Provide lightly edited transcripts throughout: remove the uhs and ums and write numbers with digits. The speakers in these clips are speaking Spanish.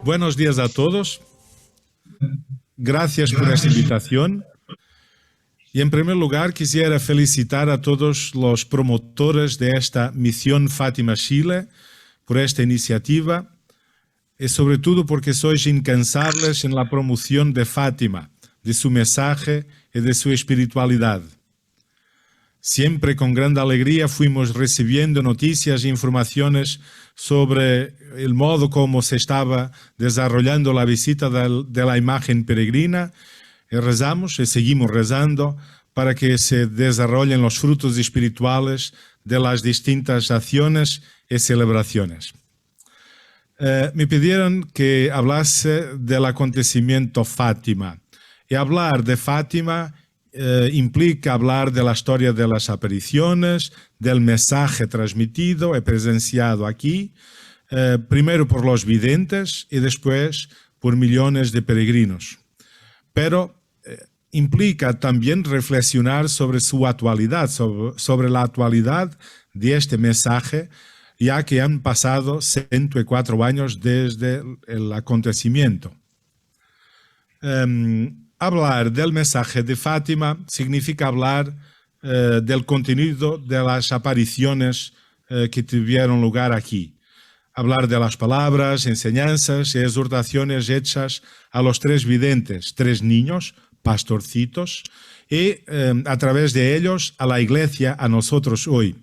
Buenos días a todos. Gracias por esta invitación. Y en primer lugar quisiera felicitar a todos los promotores de esta Misión Fátima Chile por esta iniciativa y sobre todo porque sois incansables en la promoción de Fátima, de su mensaje y de su espiritualidad. Siempre con gran alegría fuimos recibiendo noticias e informaciones sobre el modo como se estaba desarrollando la visita de la imagen peregrina y rezamos y seguimos rezando para que se desarrollen los frutos espirituales de las distintas acciones y celebraciones. Me pidieron que hablase del acontecimiento Fátima y hablar de Fátima implica hablar de la historia de las apariciones, del mensaje transmitido y presenciado aquí, primero por los videntes y después por millones de peregrinos. Pero implica también reflexionar sobre su actualidad, sobre la actualidad de este mensaje, ya que han pasado 104 años desde el acontecimiento. Hablar del mensaje de Fátima significa hablar del contenido de las apariciones que tuvieron lugar aquí. Hablar de las palabras, enseñanzas y exhortaciones hechas a los tres videntes, tres niños, pastorcitos, y a través de ellos a la Iglesia, a nosotros hoy.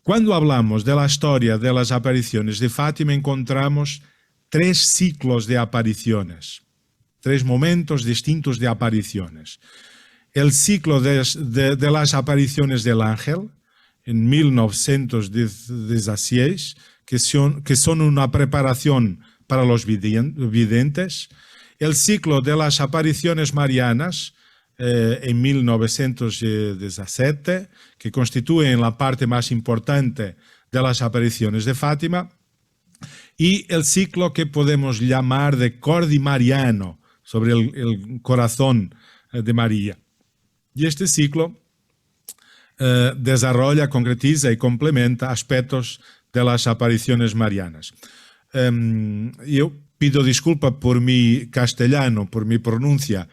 Cuando hablamos de la historia de las apariciones de Fátima, encontramos tres ciclos de apariciones. Tres momentos distintos de apariciones. El ciclo de las apariciones del ángel, en 1916, que son una preparación para los videntes. El ciclo de las apariciones marianas, en 1917, que constituyen la parte más importante de las apariciones de Fátima. Y el ciclo que podemos llamar de Cordi Mariano, sobre el corazón de María. Y este ciclo desarrolla, concretiza y complementa aspectos de las apariciones marianas. Yo pido disculpa por mi castellano, por mi pronuncia.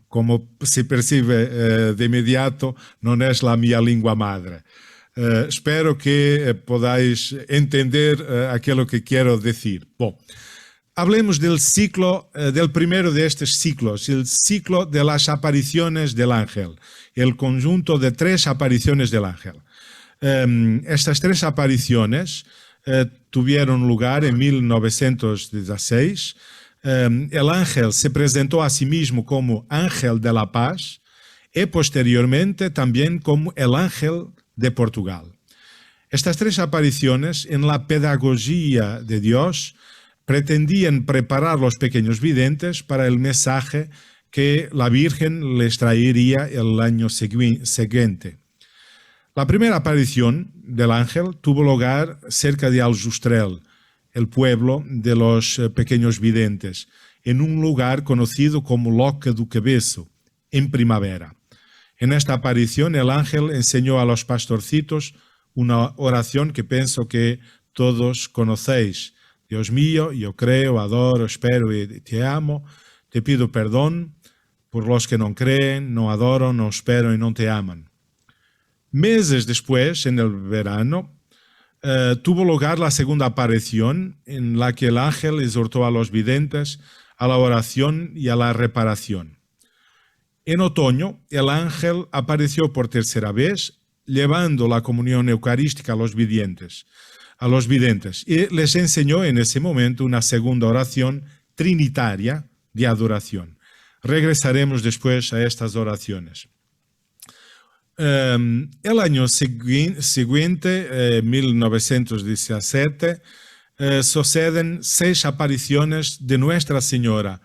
Como se percibe de inmediato, no es la mía lengua madre. Espero que podáis entender aquello que quiero decir. Bom, hablemos del ciclo, del primero de estos ciclos, el ciclo de las apariciones del ángel, el conjunto de tres apariciones del ángel. Estas tres apariciones tuvieron lugar en 1916. El ángel se presentó a sí mismo como ángel de la paz y posteriormente también como el ángel de Portugal. Estas tres apariciones en la pedagogía de Dios pretendían preparar a los pequeños videntes para el mensaje que la Virgen les traería el año siguiente. La primera aparición del ángel tuvo lugar cerca de Aljustrel, el pueblo de los pequeños videntes, en un lugar conocido como Loca do Cabeço, en primavera. En esta aparición el ángel enseñó a los pastorcitos una oración que pienso que todos conocéis. Dios mío, yo creo, adoro, espero y te amo. Te pido perdón por los que no creen, no adoran, no esperan y no te aman. Meses después, en el verano, tuvo lugar la segunda aparición en la que el ángel exhortó a los videntes a la oración y a la reparación. En otoño, el ángel apareció por tercera vez, llevando la comunión eucarística a los videntes, y les enseñó en ese momento una segunda oración trinitaria de adoración. Regresaremos después a estas oraciones. El año siguiente, 1917, suceden 6 apariciones de Nuestra Señora,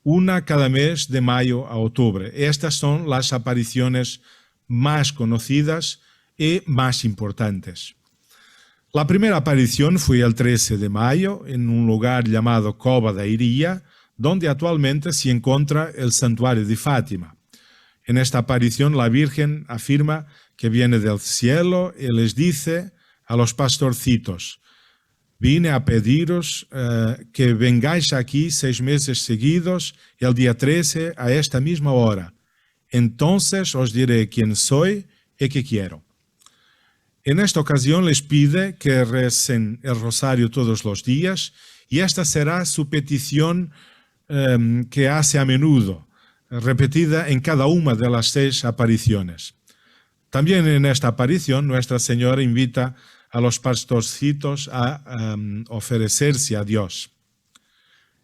una cada mes de mayo a octubre. Estas son las apariciones más conocidas y más importantes. La primera aparición fue el 13 de mayo en un lugar llamado Cova da Iria, donde actualmente se encuentra el santuario de Fátima. En esta aparición la Virgen afirma que viene del cielo y les dice a los pastorcitos: vine a pediros que vengáis aquí 6 meses seguidos, el día 13 a esta misma hora. Entonces os diré quién soy y qué quiero. En esta ocasión les pide que recen el rosario todos los días y esta será su petición que hace a menudo, repetida en cada una de las 6 apariciones. También en esta aparición Nuestra Señora invita a los pastorcitos a ofrecerse a Dios.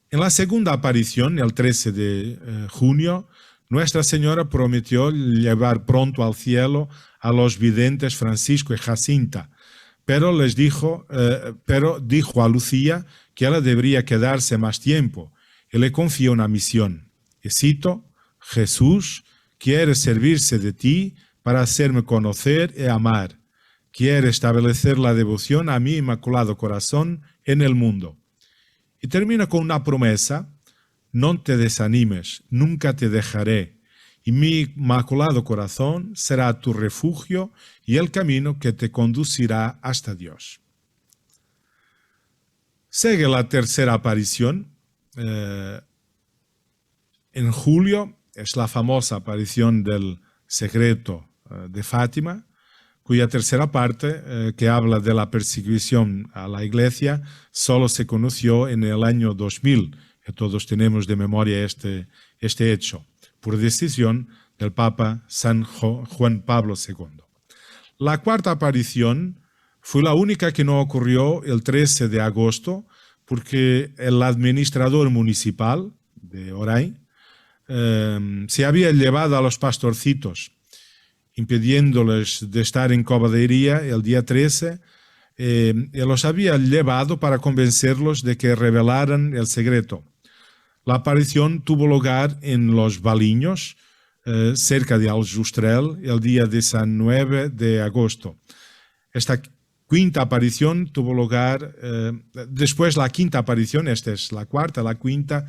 En la segunda aparición, el 13 de junio, Nuestra Señora prometió llevar pronto al cielo a los videntes Francisco y Jacinta, pero dijo a Lucía que ella debería quedarse más tiempo y le confió una misión. Y cito: Jesús quiere servirse de ti para hacerme conocer y amar. Quiere establecer la devoción a mi Inmaculado Corazón en el mundo. Y termina con una promesa: no te desanimes, nunca te dejaré. Y mi Inmaculado Corazón será tu refugio y el camino que te conducirá hasta Dios. Sigue la tercera aparición. En julio es la famosa aparición del secreto de Fátima, cuya tercera parte, que habla de la persecución a la Iglesia, solo se conoció en el año 2000, que todos tenemos de memoria este hecho, por decisión del Papa San Juan Pablo II. La cuarta aparición fue la única que no ocurrió el 13 de agosto, porque el administrador municipal de Oray se había llevado a los pastorcitos, impidiéndoles de estar en Cova da Iria el día 13, y los había llevado para convencerlos de que revelaran el secreto. La aparición tuvo lugar en Los Baliños, cerca de Aljustrel, el día 19 de agosto. Esta quinta aparición tuvo lugar, después la quinta aparición, esta es la cuarta, la quinta,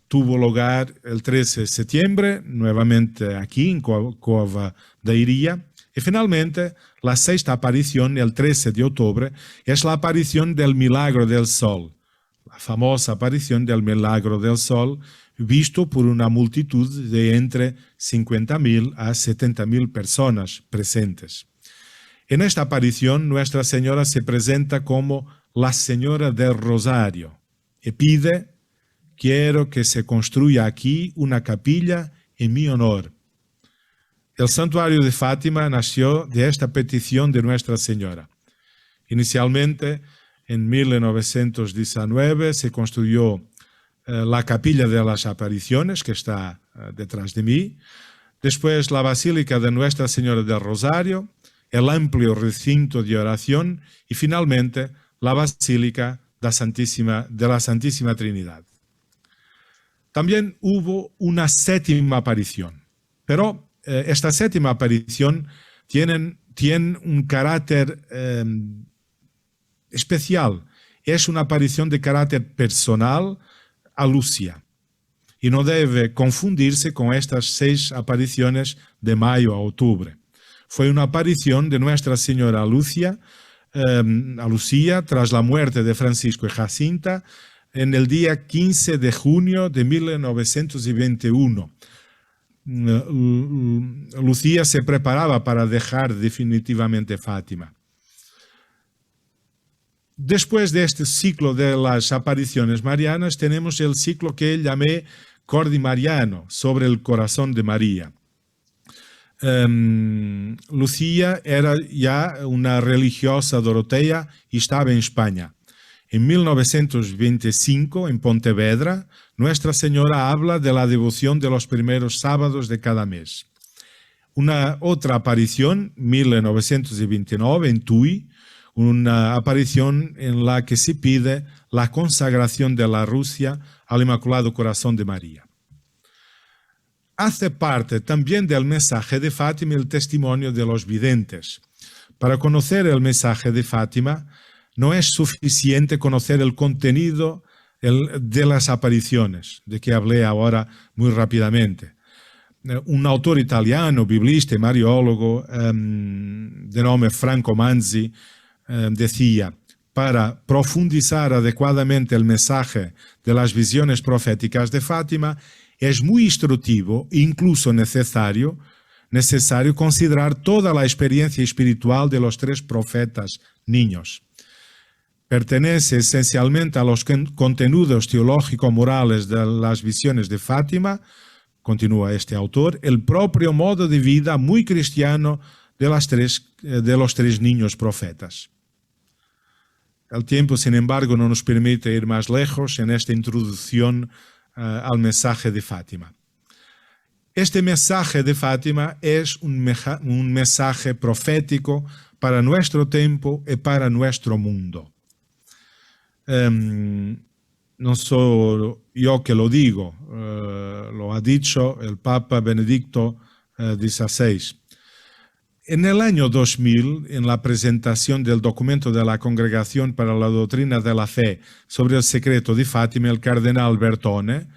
tuvo lugar el 13 de septiembre, nuevamente aquí en Cova da Iria. Y finalmente, la sexta aparición, el 13 de octubre, es la aparición del Milagro del Sol. La famosa aparición del Milagro del Sol, visto por una multitud de entre 50.000 a 70.000 personas presentes. En esta aparición, Nuestra Señora se presenta como la Señora del Rosario y pide: quiero que se construya aquí una capilla en mi honor. El santuario de Fátima nació de esta petición de Nuestra Señora. Inicialmente, en 1919, se construyó la Capilla de las Apariciones, que está detrás de mí. Después, la Basílica de Nuestra Señora del Rosario, el amplio recinto de oración y, finalmente, la Basílica de la Santísima Trinidad. También hubo una séptima aparición, pero esta séptima aparición tiene un carácter especial. Es una aparición de carácter personal a Lucía y no debe confundirse con estas 6 apariciones de mayo a octubre. Fue una aparición de Nuestra Señora a Lucía tras la muerte de Francisco y Jacinta en el día 15 de junio de 1921. Lucía se preparaba para dejar definitivamente Fátima. Después de este ciclo de las apariciones marianas, tenemos el ciclo que llamé Cordi Mariano, sobre el corazón de María. Lucía era ya una religiosa dorotea y estaba en España. En 1925, en Pontevedra, Nuestra Señora habla de la devoción de los primeros sábados de cada mes. Una otra aparición, 1929, en Tui, una aparición en la que se pide la consagración de la Rusia al Inmaculado Corazón de María. hace parte también del mensaje de Fátima el testimonio de los videntes. Para conocer el mensaje de Fátima, no es suficiente conocer el contenido de las apariciones, de que hablé ahora muy rápidamente. Un autor italiano, biblista y mariólogo, de nombre Franco Manzi, decía: para profundizar adecuadamente el mensaje de las visiones proféticas de Fátima, es muy instructivo e incluso necesario considerar toda la experiencia espiritual de los 3 profetas niños. Pertenece esencialmente a los contenidos teológico-morales de las visiones de Fátima, continúa este autor, el propio modo de vida muy cristiano de los 3 niños profetas. El tiempo, sin embargo, no nos permite ir más lejos en esta introducción al mensaje de Fátima. Este mensaje de Fátima es un mensaje profético para nuestro tiempo y para nuestro mundo. No soy yo que lo digo, lo ha dicho el Papa Benedicto XVI. En el año 2000, en la presentación del documento de la Congregación para la Doctrina de la Fe sobre el secreto de Fátima, el cardenal Bertone,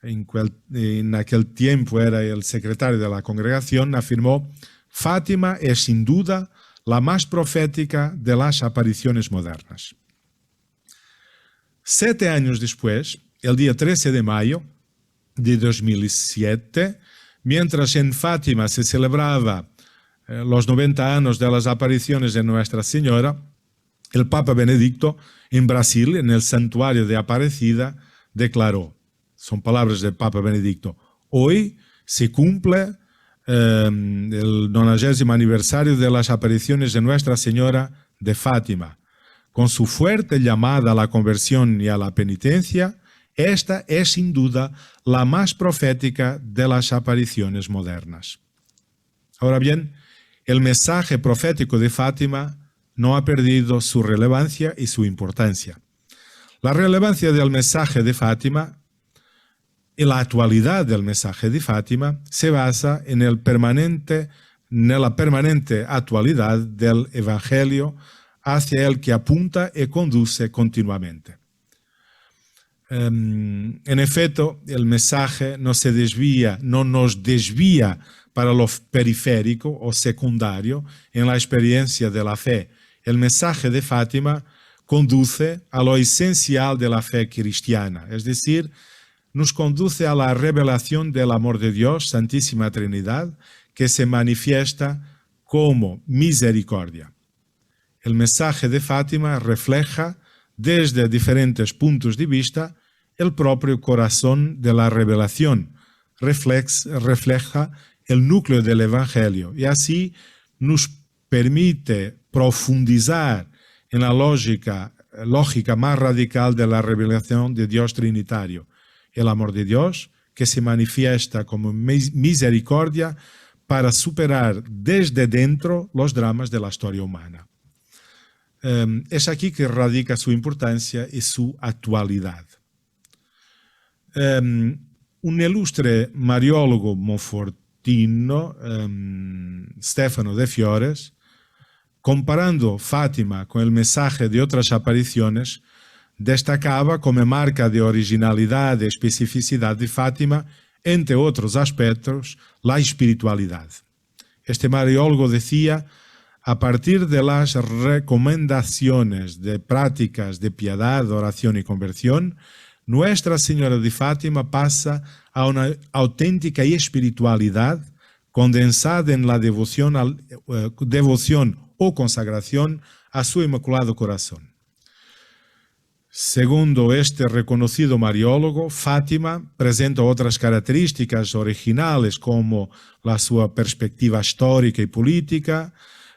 en aquel tiempo era el secretario de la congregación, afirmó: Fátima es sin duda la más profética de las apariciones modernas. 7 años después, el día 13 de mayo de 2007, mientras en Fátima se celebraba los 90 años de las apariciones de Nuestra Señora, el Papa Benedicto, en Brasil, en el santuario de Aparecida, declaró, son palabras del Papa Benedicto: hoy se cumple el 90º aniversario de las apariciones de Nuestra Señora de Fátima. Con su fuerte llamada a la conversión y a la penitencia, esta es sin duda la más profética de las apariciones modernas. Ahora bien, el mensaje profético de Fátima no ha perdido su relevancia y su importancia. La relevancia del mensaje de Fátima y la actualidad del mensaje de Fátima se basa en la permanente actualidad del Evangelio hacia el que apunta y conduce continuamente. En efecto, el mensaje no nos desvía para lo periférico o secundario en la experiencia de la fe. El mensaje de Fátima conduce a lo esencial de la fe cristiana, es decir, nos conduce a la revelación del amor de Dios, Santísima Trinidad, que se manifiesta como misericordia. El mensaje de Fátima refleja, desde diferentes puntos de vista, el propio corazón de la revelación, refleja el núcleo del Evangelio y así nos permite profundizar en la lógica más radical de la revelación de Dios Trinitario, el amor de Dios que se manifiesta como misericordia para superar desde dentro los dramas de la historia humana. Es aquí que radica su importancia y su actualidad. Un ilustre mariólogo monfortino, Stefano de Fiores, comparando Fátima con el mensaje de otras apariciones, destacaba como marca de originalidad y especificidad de Fátima, entre otros aspectos, la espiritualidad. Este mariólogo decía: a partir de las recomendaciones de prácticas de piedad, oración y conversión, Nuestra Señora de Fátima pasa a una auténtica espiritualidad condensada en la devoción o consagración a su Inmaculado Corazón. Segundo este reconocido mariólogo, Fátima presenta otras características originales como la su perspectiva histórica y política,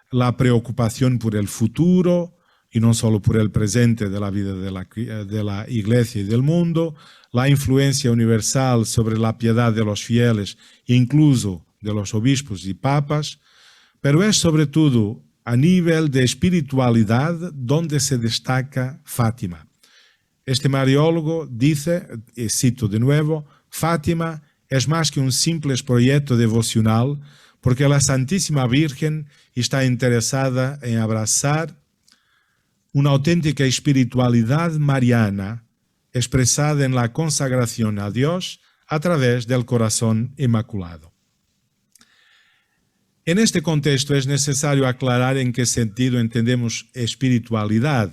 la preocupación por el futuro y no solo por el presente de la vida de la Iglesia y del mundo, la influencia universal sobre la piedad de los fieles, incluso de los obispos y papas, pero es sobre todo a nivel de espiritualidad donde se destaca Fátima. Este mariólogo dice, y cito de nuevo: Fátima es más que un simple proyecto devocional, porque la Santísima Virgen está interesada en abrazar una auténtica espiritualidad mariana expresada en la consagración a Dios a través del corazón inmaculado. En este contexto es necesario aclarar en qué sentido entendemos espiritualidad.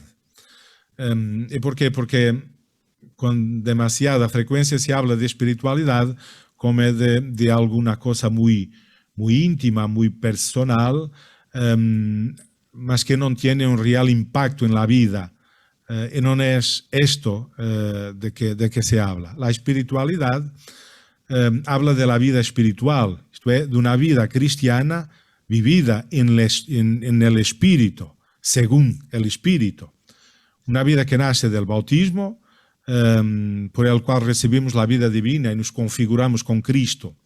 ¿Y por qué? Porque con demasiada frecuencia se habla de espiritualidad como de alguna cosa muy íntima, muy personal, mas que no tiene un real impacto en la vida. Y no es esto de que se habla. La espiritualidad habla de la vida espiritual, esto es, de una vida cristiana vivida en el Espíritu, según el Espíritu. Una vida que nace del bautismo, por el cual recibimos la vida divina y nos configuramos con Cristo.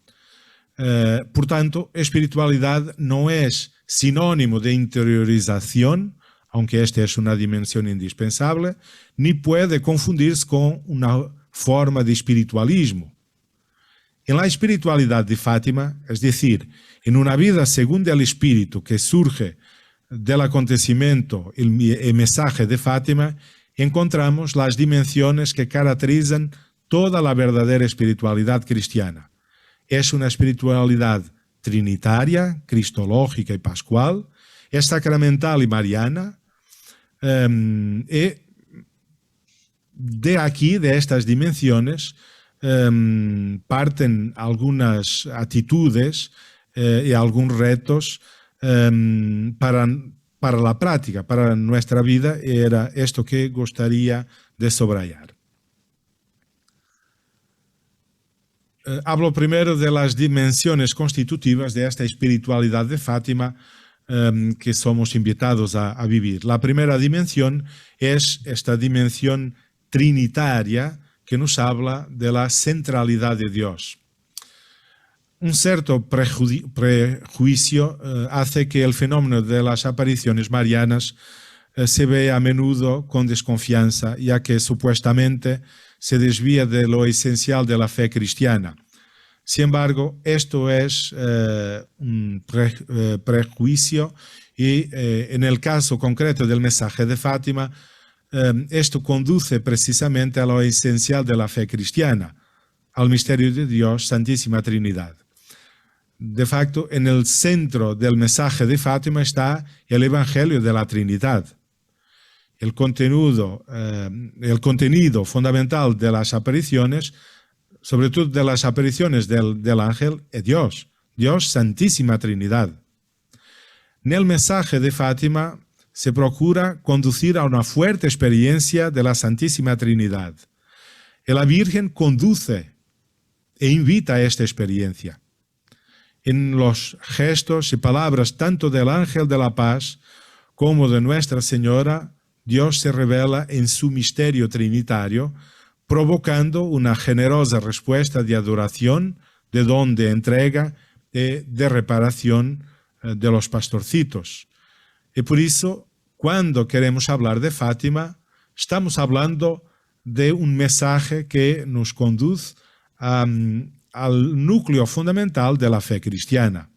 Por tanto, espiritualidad no es sinónimo de interiorización, aunque esta es una dimensión indispensable, ni puede confundirse con una forma de espiritualismo. En la espiritualidad de Fátima, es decir, en una vida según el Espíritu que surge del acontecimiento, el mensaje de Fátima, encontramos las dimensiones que caracterizan toda la verdadera espiritualidad cristiana. Es una espiritualidad trinitaria, cristológica y pascual, es sacramental y mariana, y de aquí, de estas dimensiones, parten algunas actitudes y algunos retos para la práctica, para nuestra vida, y era esto que gustaría de subrayar. Hablo primero de las dimensiones constitutivas de esta espiritualidad de Fátima que somos invitados a vivir. La primera dimensión es esta dimensión trinitaria que nos habla de la centralidad de Dios. Un cierto prejuicio hace que el fenómeno de las apariciones marianas se vea a menudo con desconfianza, ya que supuestamente se desvía de lo esencial de la fe cristiana. Sin embargo, esto es un prejuicio y en el caso concreto del mensaje de Fátima, esto conduce precisamente a lo esencial de la fe cristiana, al misterio de Dios, Santísima Trinidad. De facto, en el centro del mensaje de Fátima está el Evangelio de la Trinidad. El contenido fundamental de las apariciones, sobre todo de las apariciones del ángel, es Dios, Santísima Trinidad. En el mensaje de Fátima se procura conducir a una fuerte experiencia de la Santísima Trinidad. Y la Virgen conduce e invita a esta experiencia. En los gestos y palabras tanto del ángel de la paz como de Nuestra Señora, Dios se revela en su misterio trinitario, provocando una generosa respuesta de adoración, de don de entrega y de reparación de los pastorcitos. Y por eso, cuando queremos hablar de Fátima, estamos hablando de un mensaje que nos conduce al núcleo fundamental de la fe cristiana.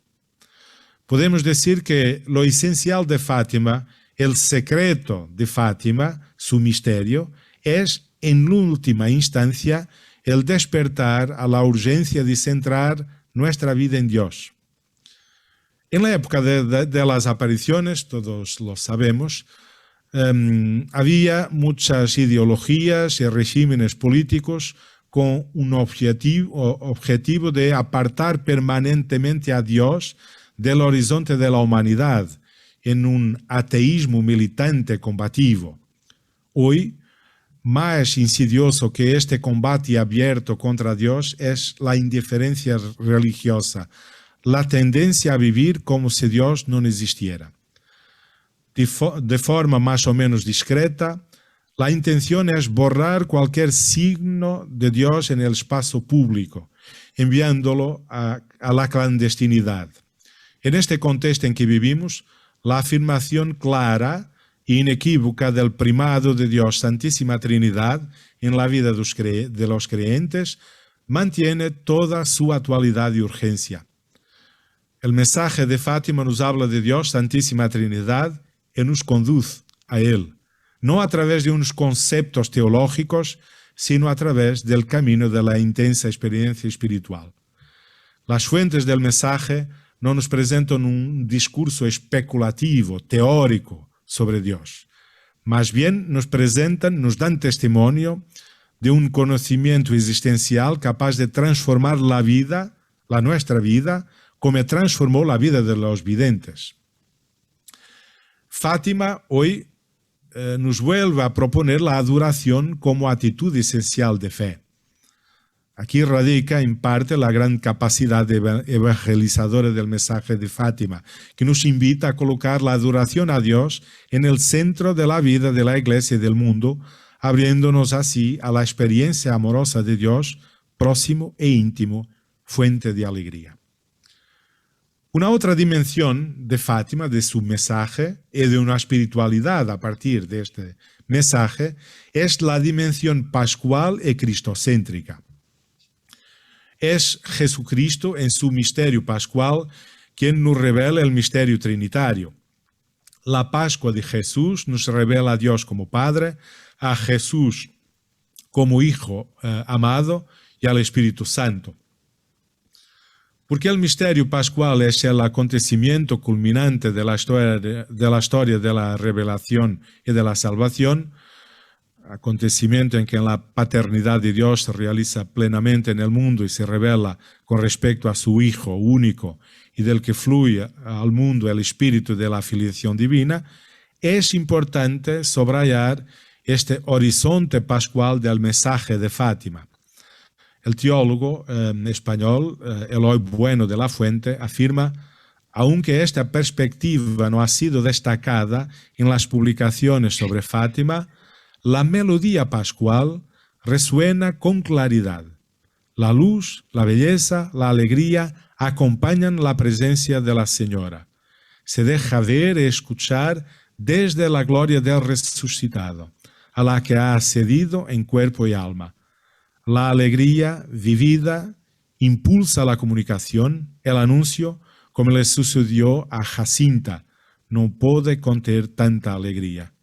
Podemos decir que lo esencial de Fátima, el secreto de Fátima, su misterio, es en última instancia el despertar a la urgencia de centrar nuestra vida en Dios. En la época de las apariciones, todos lo sabemos, había muchas ideologías y regímenes políticos con un objetivo de apartar permanentemente a Dios del horizonte de la humanidad en un ateísmo militante combativo. Hoy, más insidioso que este combate abierto contra Dios es la indiferencia religiosa, la tendencia a vivir como si Dios no existiera. De forma más o menos discreta, la intención es borrar cualquier signo de Dios en el espacio público, enviándolo a la clandestinidad. En este contexto en que vivimos, la afirmación clara e inequívoca del primado de Dios, Santísima Trinidad, en la vida de los creyentes, mantiene toda su actualidad y urgencia. El mensaje de Fátima nos habla de Dios, Santísima Trinidad, y nos conduce a Él, no a través de unos conceptos teológicos, sino a través del camino de la intensa experiencia espiritual. Las fuentes del mensaje no nos presentan un discurso especulativo, teórico sobre Dios. Más bien nos dan testimonio de un conocimiento existencial capaz de transformar la vida, nuestra vida, como transformó la vida de los videntes. Fátima hoy nos vuelve a proponer la adoración como actitud esencial de fe. Aquí radica en parte la gran capacidad evangelizadora del mensaje de Fátima, que nos invita a colocar la adoración a Dios en el centro de la vida de la Iglesia y del mundo, abriéndonos así a la experiencia amorosa de Dios, próximo e íntimo, fuente de alegría. Una otra dimensión de Fátima, de su mensaje y de una espiritualidad a partir de este mensaje, es la dimensión pascual y cristocéntrica. Es Jesucristo en su misterio pascual quien nos revela el misterio trinitario. La Pascua de Jesús nos revela a Dios como Padre, a Jesús como Hijo amado y al Espíritu Santo. Porque el misterio pascual es el acontecimiento culminante de la historia de la revelación y de la salvación, acontecimiento en que la paternidad de Dios se realiza plenamente en el mundo y se revela con respecto a su Hijo único y del que fluye al mundo el espíritu de la filiación divina, es importante subrayar este horizonte pascual del mensaje de Fátima. El teólogo español Eloy Bueno de la Fuente afirma: aunque esta perspectiva no ha sido destacada en las publicaciones sobre Fátima, la melodía pascual resuena con claridad. La luz, la belleza, la alegría acompañan la presencia de la Señora. Se deja ver y escuchar desde la gloria del resucitado, a la que ha accedido en cuerpo y alma. La alegría vivida impulsa la comunicación, el anuncio, como le sucedió a Jacinta. No puede contener tanta alegría.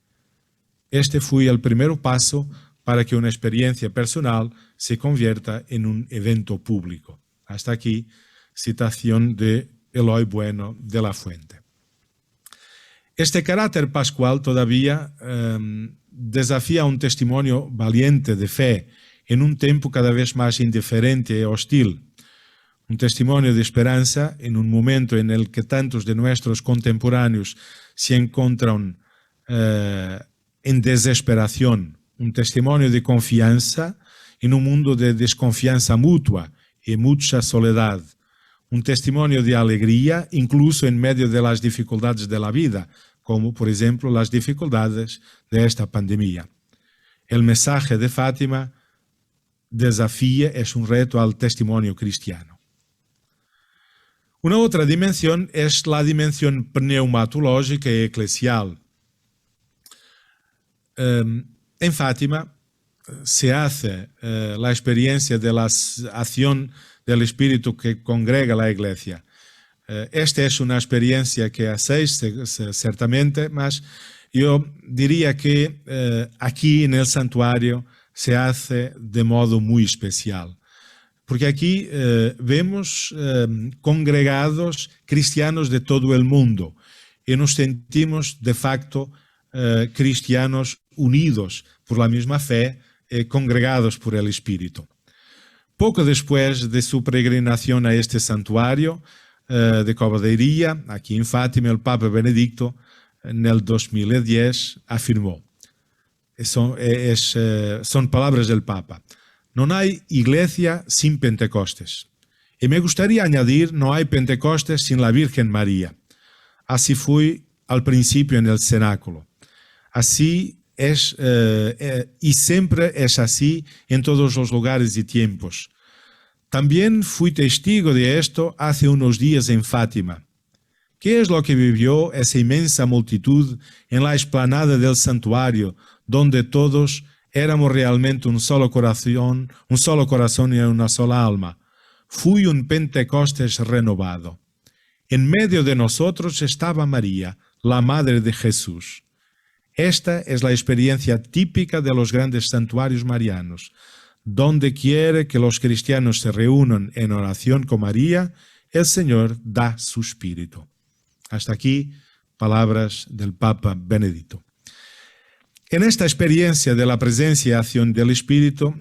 Este fue el primer paso para que una experiencia personal se convierta en un evento público. Hasta aquí, citación de Eloy Bueno de la Fuente. Este carácter pascual todavía desafía un testimonio valiente de fe en un tiempo cada vez más indiferente y hostil. Un testimonio de esperanza en un momento en el que tantos de nuestros contemporáneos se encuentran en desesperación. Un testimonio de confianza en un mundo de desconfianza mutua y mucha soledad. Un testimonio de alegría incluso en medio de las dificultades de la vida, como por ejemplo las dificultades de esta pandemia. El mensaje de Fátima desafía, es un reto al testimonio cristiano. Una otra dimensión es la dimensión pneumatológica y eclesial. En Fátima se hace la experiencia de la acción del Espíritu que congrega la Iglesia. Esta es una experiencia que hacéis ciertamente, mas yo diría que aquí en el santuario se hace de modo muy especial. Porque aquí vemos congregados cristianos de todo el mundo y nos sentimos de facto cristianos unidos por la misma fe, congregados por el Espíritu. Poco después de su peregrinación a este santuario de Cova da Iria, aquí en Fátima, el Papa Benedicto, en el 2010, afirmó, son palabras del Papa: no hay iglesia sin Pentecostes. Y me gustaría añadir, no hay Pentecostes sin la Virgen María. Así fue al principio en el cenáculo. Así es y siempre es así en todos los lugares y tiempos. También fui testigo de esto hace unos días en Fátima. ¿Qué es lo que vivió esa inmensa multitud en la explanada del santuario, donde todos éramos realmente un solo corazón y una sola alma. Fue un Pentecostés renovado. En medio de nosotros estaba María, la Madre de Jesús. Esta es la experiencia típica de los grandes santuarios marianos. Donde quiere que los cristianos se reúnan en oración con María, el Señor da su espíritu. Hasta aquí, palabras del Papa Benedicto. En esta experiencia de la presencia y acción del Espíritu,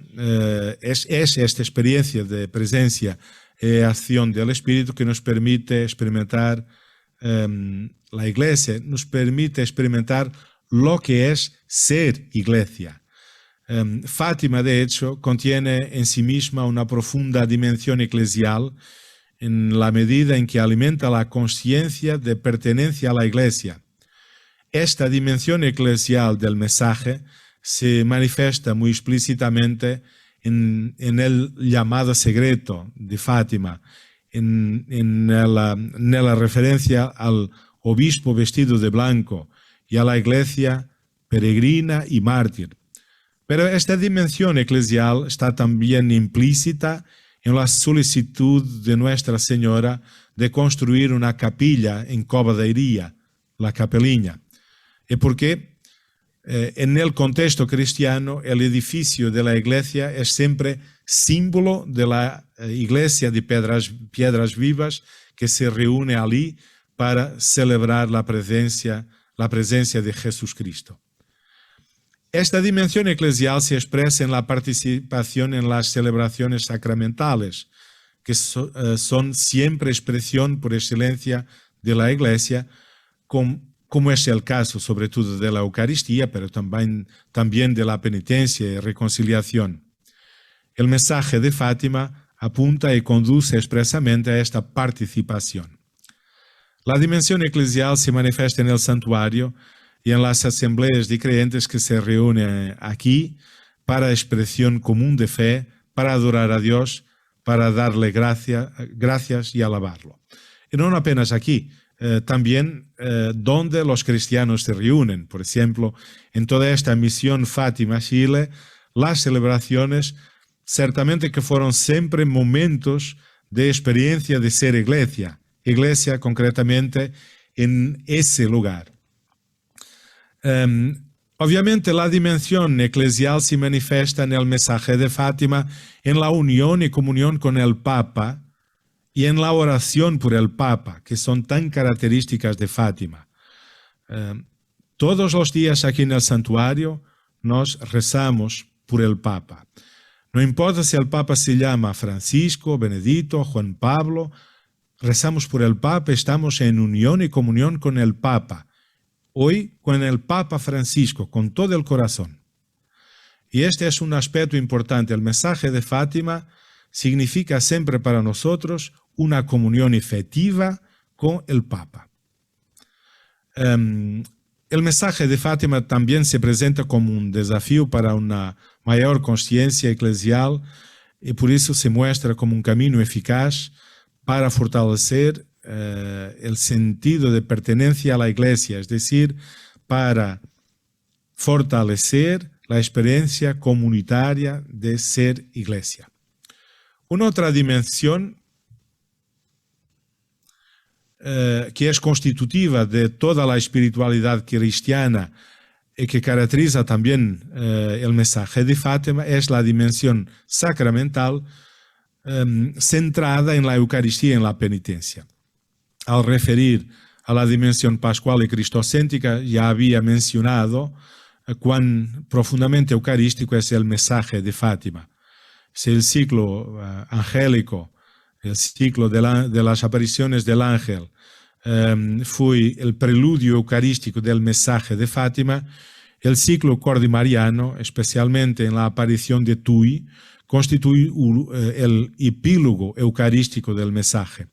es esta experiencia de presencia y acción del Espíritu que nos permite experimentar la Iglesia, nos permite experimentar lo que es ser Iglesia. Fátima, de hecho, contiene en sí misma una profunda dimensión eclesial en la medida en que alimenta la conciencia de pertenencia a la Iglesia. Esta dimensión eclesial del mensaje se manifiesta muy explícitamente en el llamado secreto de Fátima, en la referencia al obispo vestido de blanco y a la Iglesia peregrina y mártir. Pero esta dimensión eclesial está también implícita en la solicitud de Nuestra Señora de construir una capilla en Cova da Iria, la Capeliña. Y porque en el contexto cristiano el edificio de la iglesia es siempre símbolo de la iglesia de piedras vivas que se reúne allí para celebrar la presencia de Jesucristo. Esta dimensión eclesial se expresa en la participación en las celebraciones sacramentales, que son siempre expresión por excelencia de la iglesia, como es el caso sobre todo de la Eucaristía, pero también de la penitencia y reconciliación. El mensaje de Fátima apunta y conduce expresamente a esta participación. La dimensión eclesial se manifiesta en el santuario y en las asambleas de creyentes que se reúnen aquí para expresión común de fe, para adorar a Dios, para darle gracias y alabarlo. Y no apenas aquí, también donde los cristianos se reúnen. Por ejemplo, en toda esta misión Fátima Chile, las celebraciones ciertamente que fueron siempre momentos de experiencia de ser iglesia concretamente en ese lugar. Obviamente la dimensión eclesial se manifiesta en el mensaje de Fátima, en la unión y comunión con el Papa, y en la oración por el Papa, que son tan características de Fátima. Todos los días aquí en el santuario nos rezamos por el Papa. No importa si el Papa se llama Francisco, Benedicto, Juan Pablo, rezamos por el Papa, estamos en unión y comunión con el Papa. Hoy con el Papa Francisco, con todo el corazón. Y este es un aspecto importante. El mensaje de Fátima significa siempre para nosotros una comunión efectiva con el Papa. El mensaje de Fátima también se presenta como un desafío para una mayor conciencia eclesial y por eso se muestra como un camino eficaz para fortalecer el sentido de pertenencia a la Iglesia, es decir, para fortalecer la experiencia comunitaria de ser Iglesia. Una otra dimensión que es constitutiva de toda la espiritualidad cristiana y que caracteriza también el mensaje de Fátima es la dimensión sacramental centrada en la Eucaristía y en la penitencia. Al referir a la dimensión pascual y cristocéntrica, ya había mencionado cuán profundamente eucarístico es el mensaje de Fátima. Es el ciclo angélico, el ciclo de las apariciones del ángel, fue el preludio eucarístico del mensaje de Fátima. El ciclo cordimariano, especialmente en la aparición de Tui, constituye el epílogo eucarístico del mensaje.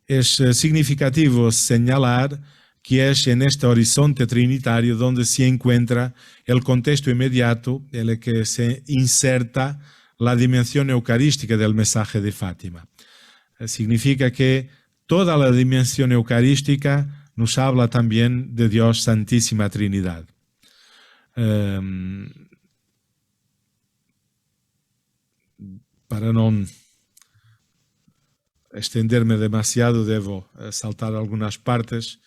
Es significativo señalar que es en este horizonte trinitario donde se encuentra el contexto inmediato en el que se inserta la dimensión eucarística del mensaje de Fátima. Significa que toda la dimensión eucarística nos habla también de Dios Santísima Trinidad. para no extenderme demasiado, debo saltar algunas partes.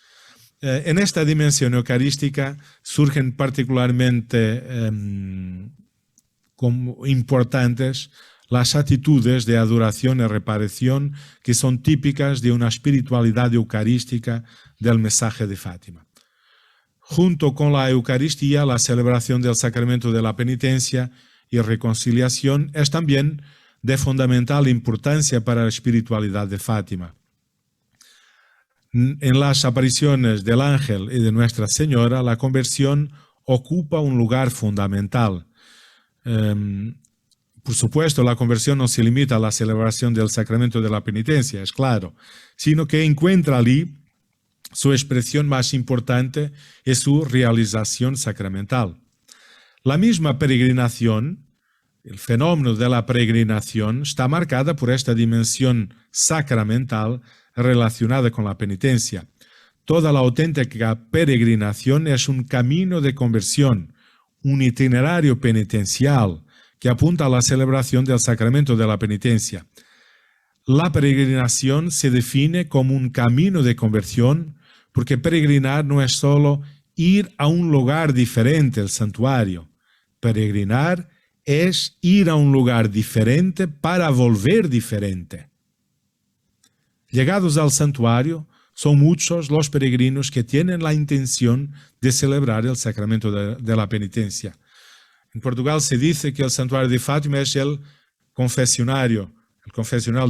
En esta dimensión eucarística surgen particularmente como importantes las actitudes de adoración y reparación que son típicas de una espiritualidad eucarística del mensaje de Fátima. Junto con la Eucaristía, la celebración del sacramento de la penitencia y reconciliación es también de fundamental importancia para la espiritualidad de Fátima. En las apariciones del ángel y de Nuestra Señora, la conversión ocupa un lugar fundamental. Por supuesto, la conversión no se limita a la celebración del sacramento de la penitencia, es claro, sino que encuentra allí su expresión más importante y su realización sacramental. La misma peregrinación, el fenómeno de la peregrinación, está marcada por esta dimensión sacramental relacionada con la penitencia. Toda la auténtica peregrinación es un camino de conversión, un itinerario penitencial que apunta a la celebración del sacramento de la penitencia. La peregrinación se define como un camino de conversión porque peregrinar no es solo ir a un lugar diferente, el santuario. Peregrinar es ir a un lugar diferente para volver diferente. Llegados al santuario, son muchos los peregrinos que tienen la intención de celebrar el sacramento de la penitencia. En Portugal se dice que el santuario de Fátima es el confesional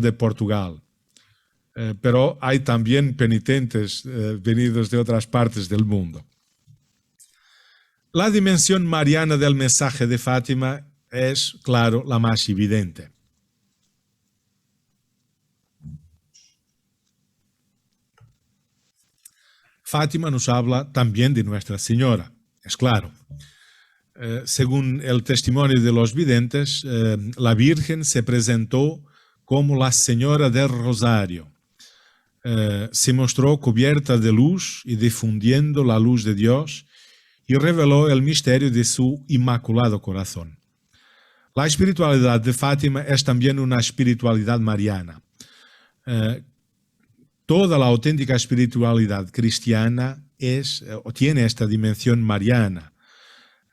de Portugal. Pero hay también penitentes venidos de otras partes del mundo. La dimensión mariana del mensaje de Fátima es, claro, la más evidente. Fátima nos habla también de Nuestra Señora, es claro. Según el testimonio de los videntes, la Virgen se presentó como la Señora del Rosario. Se mostró cubierta de luz y difundiendo la luz de Dios y reveló el misterio de su inmaculado corazón. La espiritualidad de Fátima es también una espiritualidad mariana. Toda la auténtica espiritualidad cristiana tiene esta dimensión mariana.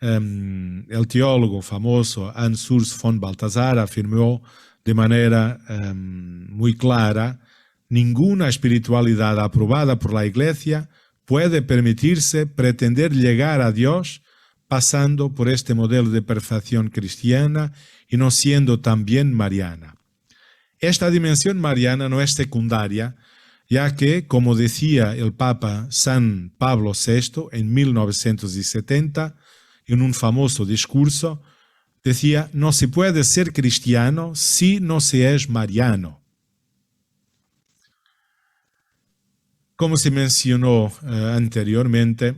El teólogo famoso Hans Urs von Balthasar afirmó de manera muy clara: ninguna espiritualidad aprobada por la Iglesia puede permitirse pretender llegar a Dios pasando por este modelo de perfección cristiana y no siendo también mariana. Esta dimensión mariana no es secundaria, ya que, como decía el Papa San Pablo VI en 1970, en un famoso discurso, decía: no se puede ser cristiano si no se es mariano. Como se mencionó anteriormente,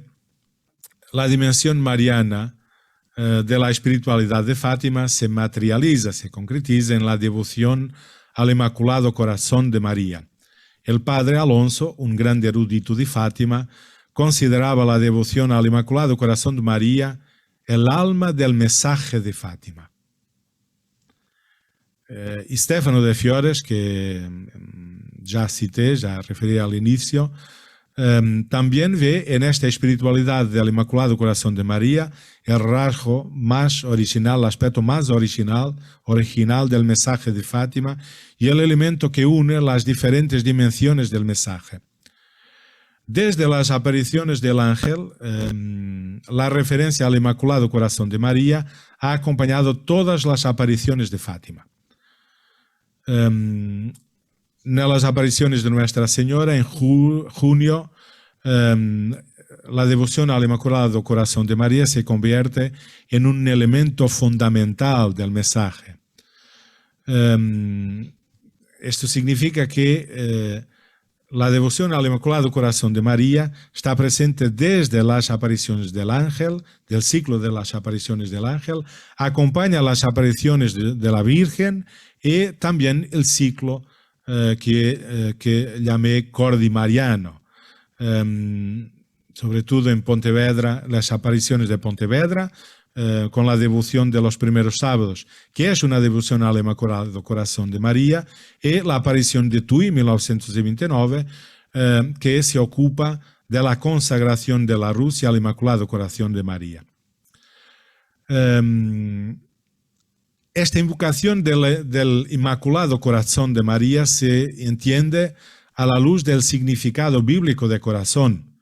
la dimensión mariana de la espiritualidad de Fátima se materializa, se concretiza en la devoción al Inmaculado Corazón de María. El padre Alonso, un gran erudito de Fátima, consideraba la devoción al Inmaculado Corazón de María el alma del mensaje de Fátima. Y Stefano de Fiores, que ya cité, ya referí al inicio, también ve en esta espiritualidad del Inmaculado Corazón de María el rasgo más original, el aspecto más original del mensaje de Fátima y el elemento que une las diferentes dimensiones del mensaje. Desde las apariciones del ángel, la referencia al Inmaculado Corazón de María ha acompañado todas las apariciones de Fátima. En las apariciones de Nuestra Señora, en junio, la devoción al Inmaculado Corazón de María se convierte en un elemento fundamental del mensaje. Esto significa que la devoción al Inmaculado Corazón de María está presente desde las apariciones del ángel, del ciclo de las apariciones del ángel, acompaña las apariciones de la Virgen y también el ciclo que llamé Cordi Mariano. Sobre todo en Pontevedra, las apariciones de Pontevedra, con la devoción de los primeros sábados, que es una devoción al Inmaculado Corazón de María, y la aparición de TUI, 1929, que se ocupa de la consagración de la Rusia al Inmaculado Corazón de María. Esta invocación del Inmaculado Corazón de María se entiende a la luz del significado bíblico de corazón.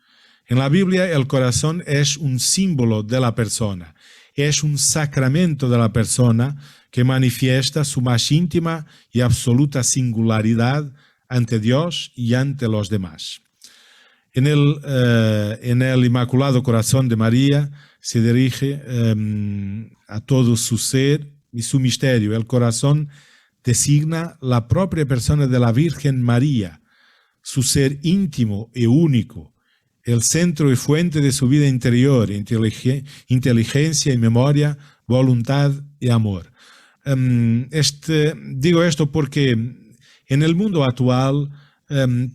En la Biblia, el corazón es un símbolo de la persona, es un sacramento de la persona que manifiesta su más íntima y absoluta singularidad ante Dios y ante los demás. En el Inmaculado Corazón de María se dirige a todo su ser y su misterio. El corazón designa la propia persona de la Virgen María, su ser íntimo y único, el centro y fuente de su vida interior, inteligencia y memoria, voluntad y amor. Digo esto porque en el mundo actual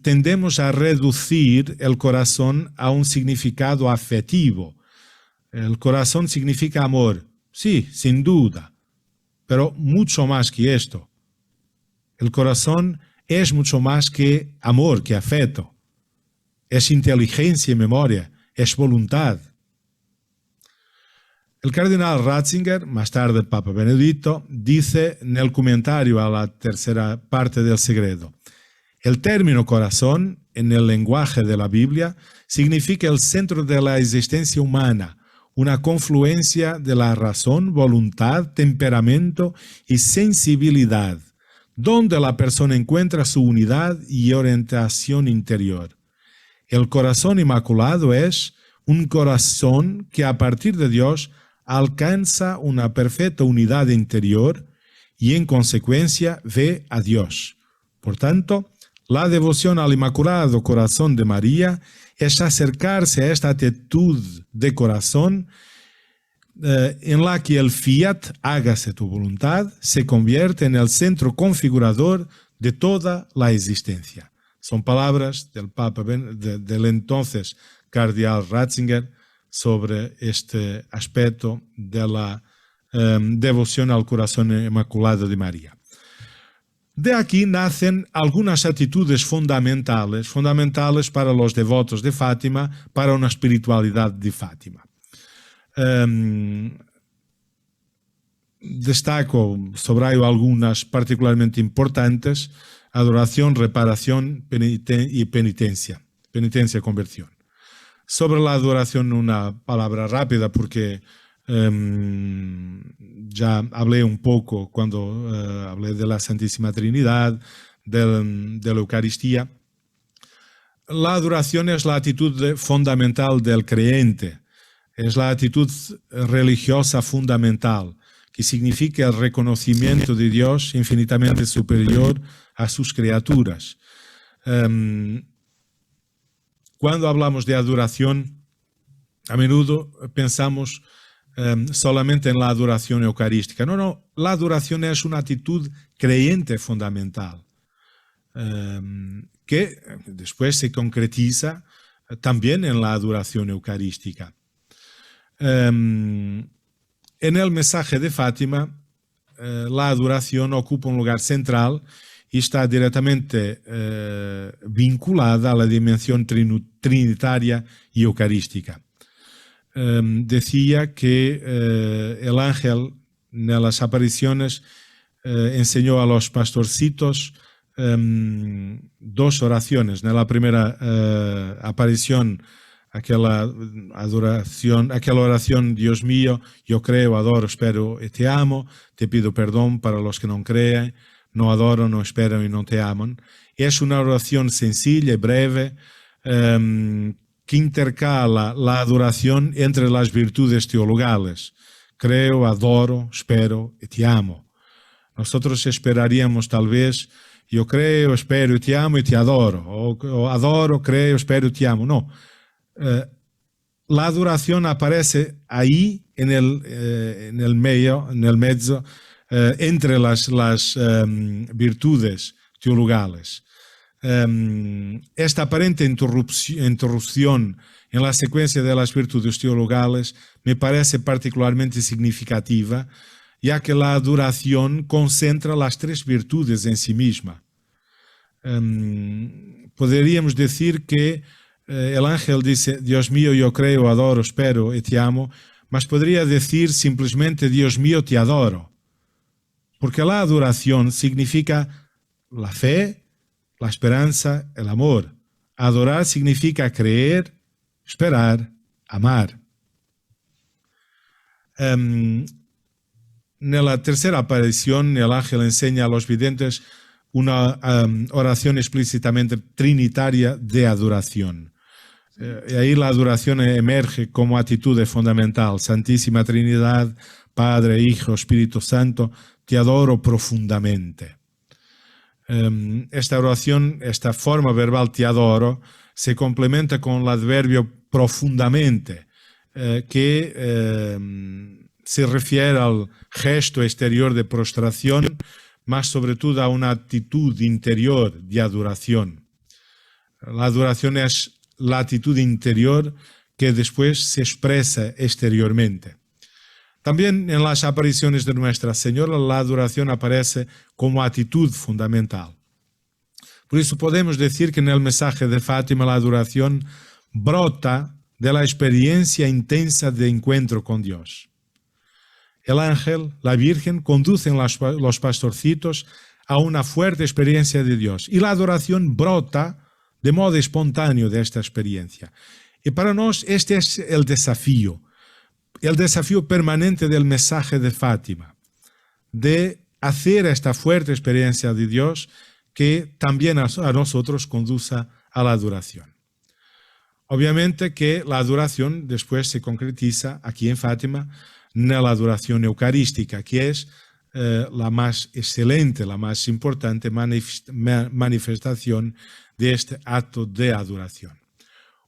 tendemos a reducir el corazón a un significado afectivo. El corazón significa amor, sí, sin duda, pero mucho más que esto. El corazón es mucho más que amor, que afecto. Es inteligencia y memoria, es voluntad. El cardenal Ratzinger, más tarde Papa Benedicto, dice en el comentario a la tercera parte del Segredo: el término corazón, en el lenguaje de la Biblia, significa el centro de la existencia humana, una confluencia de la razón, voluntad, temperamento y sensibilidad, donde la persona encuentra su unidad y orientación interior. El corazón inmaculado es un corazón que a partir de Dios alcanza una perfecta unidad interior y en consecuencia ve a Dios. Por tanto, la devoción al Inmaculado Corazón de María es acercarse a esta actitud de corazón en la que el fiat, hágase tu voluntad, se convierte en el centro configurador de toda la existencia. Son palabras del Papa, del entonces cardenal Ratzinger, sobre este aspecto de la devoción al corazón inmaculado de María. De aquí nacen algunas actitudes fundamentales para los devotos de Fátima, para una espiritualidad de Fátima. Subrayo algunas particularmente importantes: adoración, reparación y penitencia. Penitencia y conversión. Sobre la adoración, una palabra rápida, porque ya hablé un poco cuando hablé de la Santísima Trinidad, de la Eucaristía. La adoración es la actitud fundamental del creyente, es la actitud religiosa fundamental, que significa el reconocimiento de Dios infinitamente superior a sus criaturas. Cuando hablamos de adoración, a menudo pensamos solamente en la adoración eucarística. No, la adoración es una actitud creyente fundamental, que después se concretiza también en la adoración eucarística. En el mensaje de Fátima, la adoración ocupa un lugar central y está directamente vinculada a la dimensión trinitaria y eucarística. Decía que el ángel en las apariciones enseñó a los pastorcitos dos oraciones. En la primera aparición, aquella oración: Dios mío, yo creo, adoro, espero y te amo, te pido perdón para los que no creen, no adoro, no esperan y no te aman. Es una oración sencilla y breve que intercala la adoración entre las virtudes teologales: creo, adoro, espero y te amo. Nosotros esperaríamos tal vez: yo creo, espero y te amo y te adoro, o adoro, creo, espero y te amo. No. La adoración aparece ahí en el medio, entre las virtudes teologales. Esta aparente interrupción en la secuencia de las virtudes teologales me parece particularmente significativa, ya que la adoración concentra las tres virtudes en sí misma. Podríamos decir que el ángel dice: Dios mío, yo creo, adoro, espero y te amo, mas podría decir simplemente: Dios mío, te adoro. Porque la adoración significa la fe, la esperanza, el amor. Adorar significa creer, esperar, amar. En la tercera aparición, el ángel enseña a los videntes una oración explícitamente trinitaria de adoración. Y ahí la adoración emerge como actitud fundamental. Santísima Trinidad, Padre, Hijo, Espíritu Santo, te adoro profundamente. Esta oración, esta forma verbal te adoro, se complementa con el adverbio profundamente, que se refiere al gesto exterior de prostración, más sobre todo a una actitud interior de adoración. La adoración es la actitud interior que después se expresa exteriormente. También en las apariciones de Nuestra Señora, la adoración aparece como actitud fundamental. Por eso podemos decir que en el mensaje de Fátima la adoración brota de la experiencia intensa de encuentro con Dios. El ángel, la Virgen, conducen los pastorcitos a una fuerte experiencia de Dios. Y la adoración brota de modo espontáneo de esta experiencia. Y para nosotros este es el desafío permanente del mensaje de Fátima, de hacer esta fuerte experiencia de Dios que también a nosotros conduce a la adoración. Obviamente que la adoración después se concretiza aquí en Fátima en la adoración eucarística, que es la más excelente, la más importante manifestación de este acto de adoración.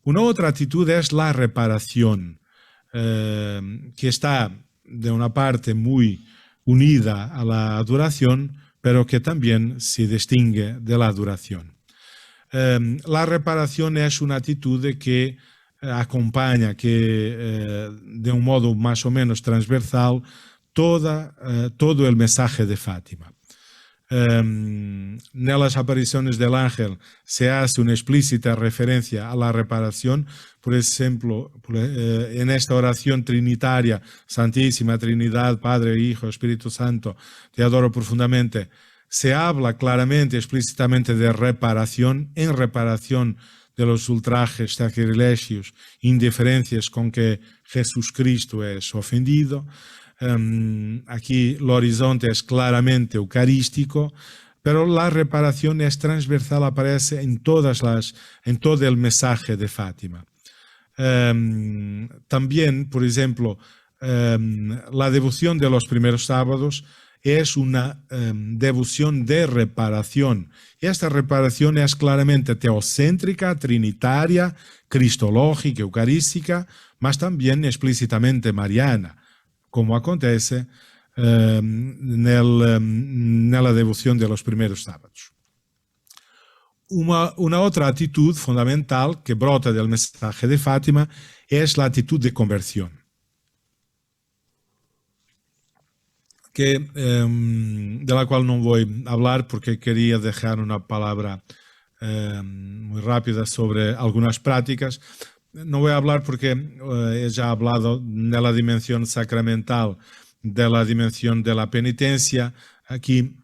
Una otra actitud es la reparación, que está de una parte muy unida a la adoración, pero que también se distingue de la adoración. La reparación es una actitud que acompaña, que de un modo más o menos transversal, todo el mensaje de Fátima. En las apariciones del ángel se hace una explícita referencia a la reparación. Por ejemplo, en esta oración trinitaria, Santísima Trinidad, Padre, Hijo, Espíritu Santo, te adoro profundamente, se habla claramente, explícitamente de reparación, en reparación de los ultrajes, sacrilegios, indiferencias con que Jesucristo es ofendido. Aquí el horizonte es claramente eucarístico, pero la reparación es transversal, aparece en todo el mensaje de Fátima. También, por ejemplo, la devoción de los primeros sábados es una devoción de reparación. Esta reparación es claramente teocéntrica, trinitaria, cristológica, eucarística, mas también explícitamente mariana, como acontece en la devoción de los primeros sábados. Una otra actitud fundamental que brota del mensaje de Fátima es la actitud de conversión, de la cual no voy a hablar porque quería dejar una palabra muy rápida sobre algunas prácticas. No voy a hablar porque he ya hablado de la dimensión sacramental, de la dimensión de la penitencia. Aquí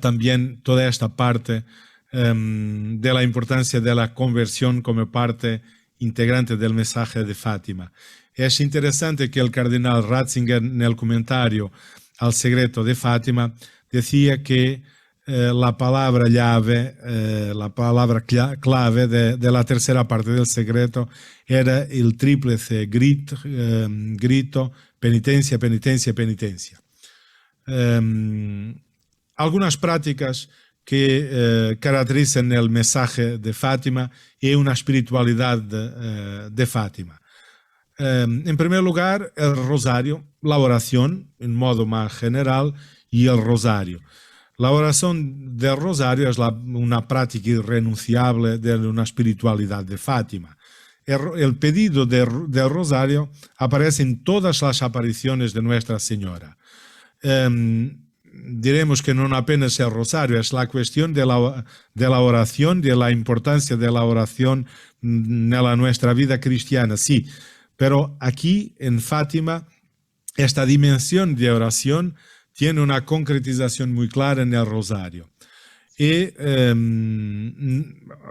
también toda esta parte de la importancia de la conversión como parte integrante del mensaje de Fátima. Es interesante que el cardenal Ratzinger, en el comentario al secreto de Fátima, decía que la palabra llave, la palabra clave de la tercera parte del secreto era el tríplice grito, penitencia, penitencia, penitencia. Algunas prácticas que caracterizan el mensaje de Fátima y una espiritualidad de Fátima. En primer lugar, el rosario, la oración en modo más general y el rosario. La oración del rosario es una práctica irrenunciable de una espiritualidad de Fátima. El pedido del rosario aparece en todas las apariciones de Nuestra Señora. Diremos que no apenas el rosario, es la cuestión de la oración, de la importancia de la oración en nuestra vida cristiana, sí. Pero aquí en Fátima, esta dimensión de oración tiene una concretización muy clara en el rosario. Y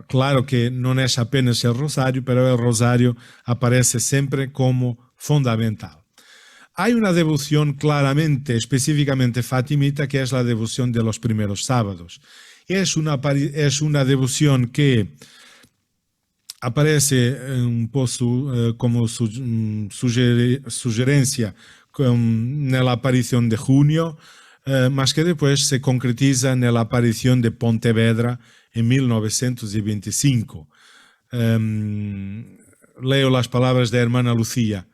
claro que no es apenas el rosario, pero el rosario aparece siempre como fundamental. Hay una devoción claramente, específicamente fatimita, que es la devoción de los primeros sábados. Es una devoción que aparece un poco como sugerencia en la aparición de junio, mas que después se concretiza en la aparición de Pontevedra en 1925. Leo las palabras de hermana Lucía.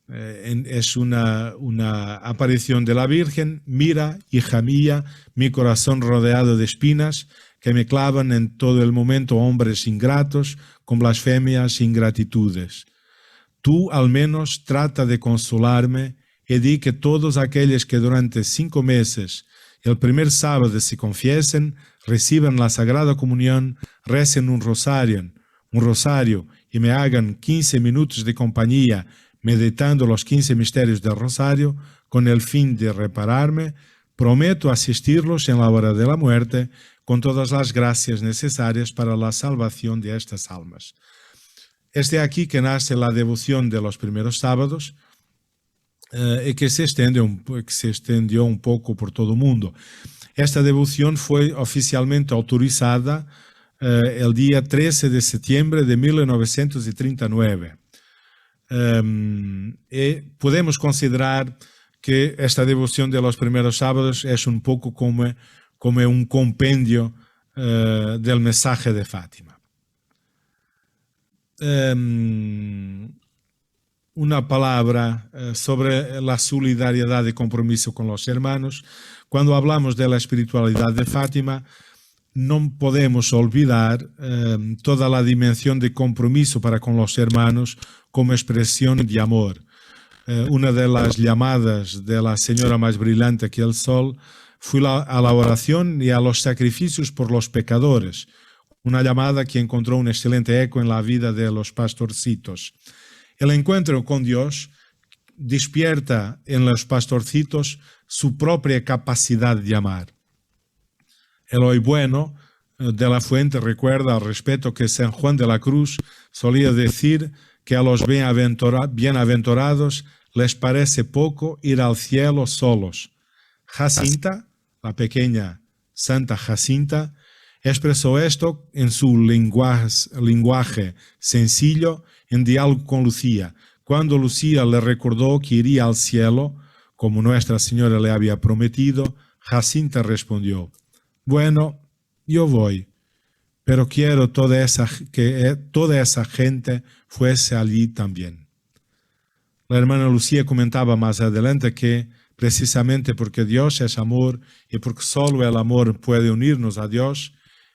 Es una aparición de la Virgen. Mira, hija mía, mi corazón rodeado de espinas que me clavan en todo el momento hombres ingratos con blasfemias e ingratitudes. Tú al menos trata de consolarme y di que todos aquellos que durante 5 meses el primer sábado se confiesen, reciban la Sagrada Comunión, recen un rosario y me hagan 15 minutos de compañía meditando los 15 misterios del rosario con el fin de repararme, prometo asistirlos en la hora de la muerte con todas las gracias necesarias para la salvación de estas almas. Es de aquí que nace la devoción de los primeros sábados y que se extendió un poco por todo el mundo. Esta devoción fue oficialmente autorizada el día 13 de septiembre de 1939. Y podemos considerar que esta devoción de los primeros sábados es un poco como un compendio del mensaje de Fátima. Una palabra sobre la solidaridad y compromiso con los hermanos. Cuando hablamos de la espiritualidad de Fátima, no podemos olvidar toda la dimensión de compromiso para con los hermanos como expresión de amor. Una de las llamadas de la señora más brillante que el sol fue a la oración y a los sacrificios por los pecadores, una llamada que encontró un excelente eco en la vida de los pastorcitos. El encuentro con Dios despierta en los pastorcitos su propia capacidad de amar. Eloy Bueno de la Fuente recuerda al respecto que San Juan de la Cruz solía decir que a los bienaventurados les parece poco ir al cielo solos. Jacinta, la pequeña Santa Jacinta, expresó esto en su lenguaje sencillo en diálogo con Lucía. Cuando Lucía le recordó que iría al cielo, como Nuestra Señora le había prometido, Jacinta respondió: bueno, yo voy, pero quiero que toda esa gente fuese allí también. La hermana Lucía comentaba más adelante que precisamente porque Dios es amor y porque solo el amor puede unirnos a Dios,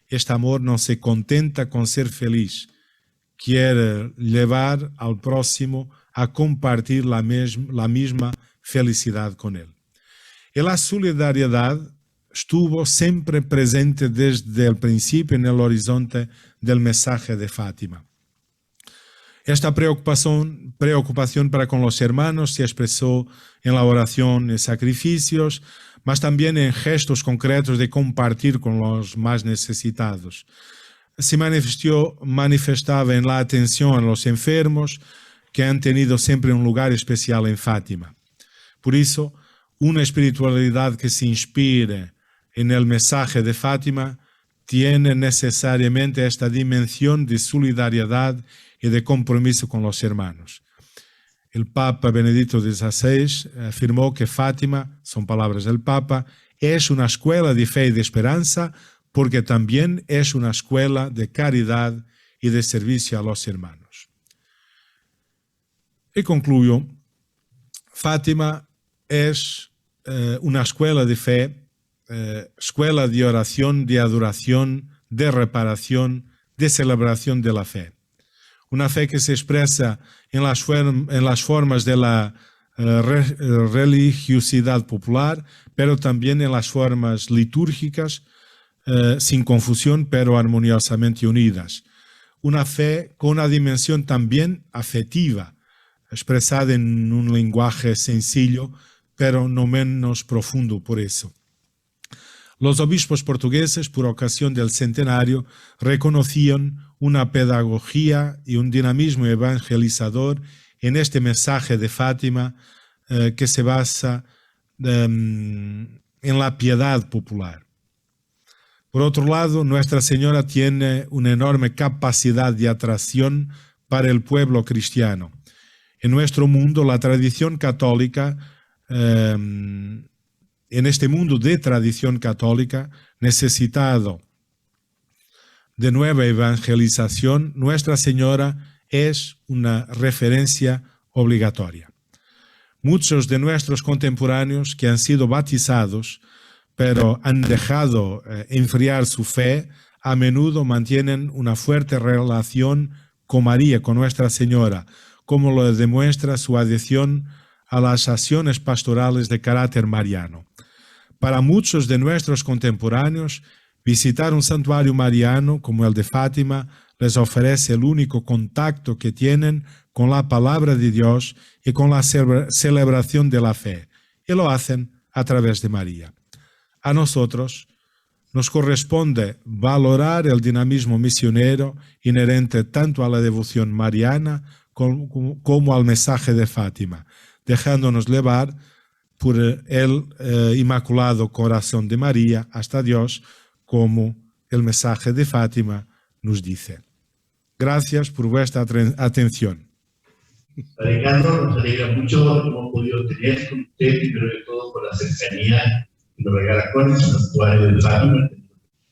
este amor no se contenta con ser feliz, quiere llevar al próximo a compartir la misma felicidad con él. Y la solidaridad estuvo siempre presente desde el principio en el horizonte del mensaje de Fátima. Esta preocupación para con los hermanos se expresó en la oración y sacrificios, mas también en gestos concretos de compartir con los más necesitados. Se manifestaba en la atención a los enfermos, que han tenido siempre un lugar especial en Fátima. Por eso, una espiritualidad que se inspire en el mensaje de Fátima tiene necesariamente esta dimensión de solidaridad y de compromiso con los hermanos. El Papa Benedicto XVI afirmó que Fátima, son palabras del Papa, es una escuela de fe y de esperanza porque también es una escuela de caridad y de servicio a los hermanos. Y concluyo, Fátima es una escuela de fe escuela de oración, de adoración, de reparación, de celebración de la fe. Una fe que se expresa en las formas de la religiosidad popular, pero también en las formas litúrgicas, sin confusión, pero armoniosamente unidas. Una fe con una dimensión también afectiva, expresada en un lenguaje sencillo, pero no menos profundo por eso. Los obispos portugueses, por ocasión del centenario, reconocían una pedagogía y un dinamismo evangelizador en este mensaje de Fátima que se basa en la piedad popular. Por otro lado, Nuestra Señora tiene una enorme capacidad de atracción para el pueblo cristiano. En nuestro mundo, la tradición católica, en este mundo de tradición católica, necesitado de nueva evangelización, Nuestra Señora es una referencia obligatoria. Muchos de nuestros contemporáneos que han sido bautizados, pero han dejado enfriar su fe, a menudo mantienen una fuerte relación con María, con Nuestra Señora, como lo demuestra su adhesión a las acciones pastorales de carácter mariano. Para muchos de nuestros contemporáneos, visitar un santuario mariano como el de Fátima les ofrece el único contacto que tienen con la palabra de Dios y con la celebración de la fe, y lo hacen a través de María. A nosotros nos corresponde valorar el dinamismo misionero inherente tanto a la devoción mariana como al mensaje de Fátima, dejándonos llevar por el Inmaculado Corazón de María hasta Dios, como el mensaje de Fátima nos dice. Gracias por vuestra atención. Padre Carlos, nos alegra mucho que hemos podido tener con usted, primero de todo por la cercanía que nos regala con el santuario de Fátima.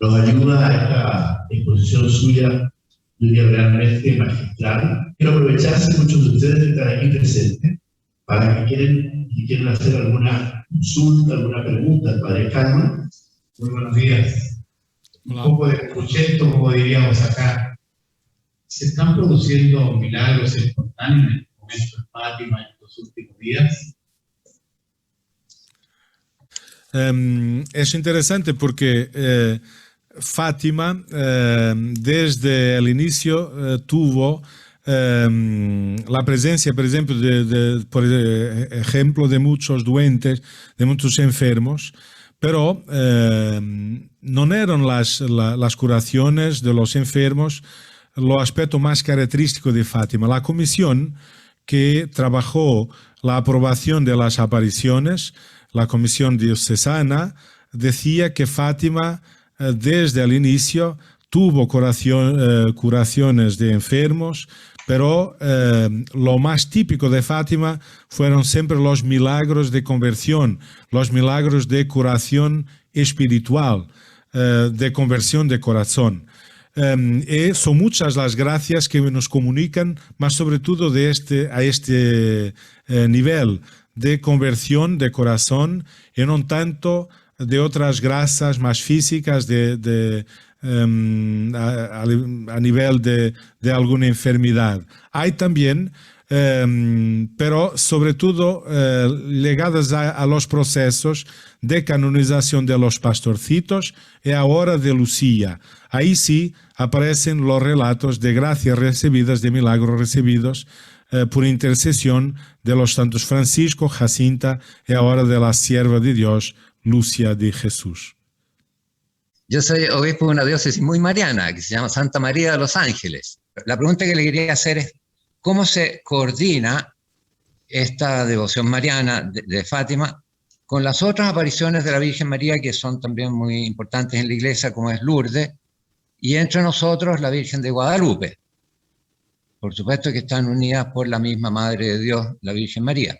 Nos ayuda a esta exposición suya, realmente magistral. Quiero aprovechar si muchos de ustedes están aquí presentes para que quieren hacer alguna consulta, alguna pregunta al Padre Carlos. Muy buenos días. Hola. Un poco de concepto, como diríamos acá. ¿Se están produciendo milagros espontáneos en el momento de Fátima en estos últimos días? Es interesante porque Fátima desde el inicio tuvo la presencia, por ejemplo, de muchos doentes, de muchos enfermos, pero no eran las curaciones de los enfermos lo aspecto más característico de Fátima. La comisión que trabajó la aprobación de las apariciones, la comisión diocesana, decía que Fátima desde el inicio tuvo curaciones de enfermos, pero lo más típico de Fátima fueron siempre los milagros de conversión, los milagros de curación espiritual, de conversión de corazón. Y son muchas las gracias que nos comunican, más sobre todo a este nivel de conversión de corazón y no tanto de otras gracias más físicas a nivel de alguna enfermedad. Hay también, pero sobre todo ligadas a los procesos de canonización de los pastorcitos y ahora de Lucía. Ahí sí aparecen los relatos de gracias recibidas, de milagros recibidos por intercesión de los santos Francisco, Jacinta y ahora de la sierva de Dios, Lucia de Jesús. Yo soy obispo de una diócesis muy mariana que se llama Santa María de los Ángeles. La pregunta que le quería hacer es, ¿cómo se coordina esta devoción mariana de Fátima con las otras apariciones de la Virgen María que son también muy importantes en la iglesia, como es Lourdes, y entre nosotros la Virgen de Guadalupe? Por supuesto que están unidas por la misma Madre de Dios, la Virgen María.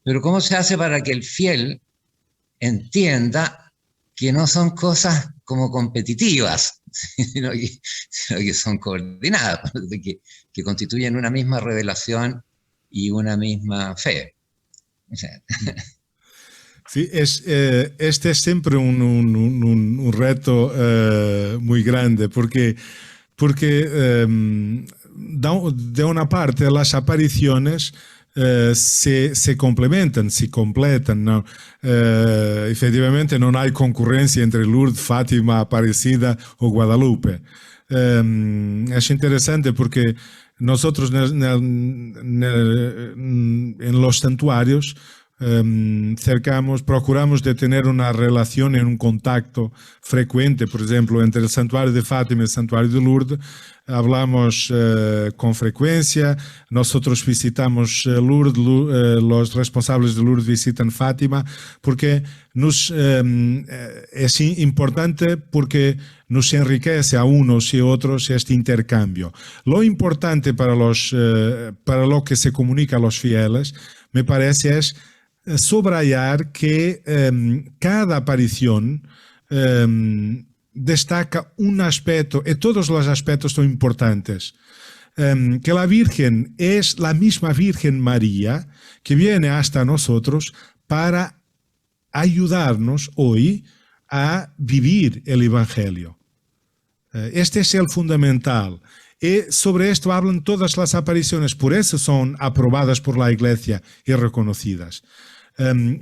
Pero ¿cómo se hace para que el fiel entienda que no son cosas como competitivas, sino que son coordinadas, que constituyen una misma revelación y una misma fe? O sea, Sí, este es siempre un reto muy grande porque de una parte las apariciones se complementan, se completan. ¿No? Efectivamente no hay concurrencia entre Lourdes, Fátima, Aparecida o Guadalupe. Es interesante porque nosotros en los santuarios procuramos de tener una relación y un contacto frecuente, por ejemplo, entre el santuario de Fátima y el santuario de Lourdes. Hablamos con frecuencia, nosotros visitamos Lourdes, los responsables de Lourdes visitan Fátima, porque es importante porque nos enriquece a unos y otros este intercambio. Lo importante para lo que se comunica a los fieles, me parece, es subrayar que cada aparición destaca un aspecto, y todos los aspectos son importantes. Que la Virgen es la misma Virgen María que viene hasta nosotros para ayudarnos hoy a vivir el Evangelio. Este es el fundamental. Y sobre esto hablan todas las apariciones, por eso son aprobadas por la Iglesia y reconocidas.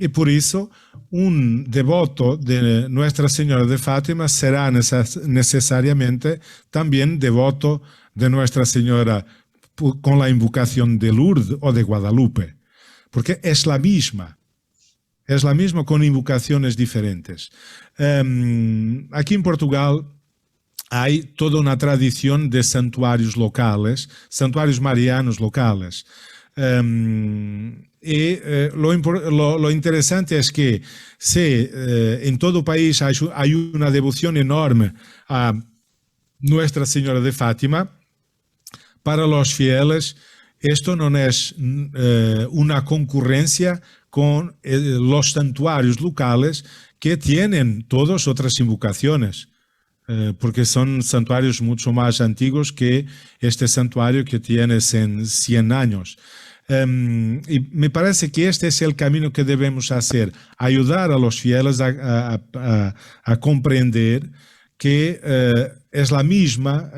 Y por eso un devoto de Nuestra Señora de Fátima será necesariamente también devoto de Nuestra Señora con la invocación de Lourdes o de Guadalupe, porque es la misma con invocaciones diferentes. Aquí en Portugal hay toda una tradición de santuarios locales, santuarios marianos locales. Lo interesante es que en todo el país hay una devoción enorme a Nuestra Señora de Fátima. Para los fieles, esto no es una concurrencia con los santuarios locales que tienen todas otras invocaciones. Porque son santuarios mucho más antiguos que este santuario que tiene 100 años. Y me parece que este es el camino que debemos hacer, ayudar a los fieles a comprender que es la misma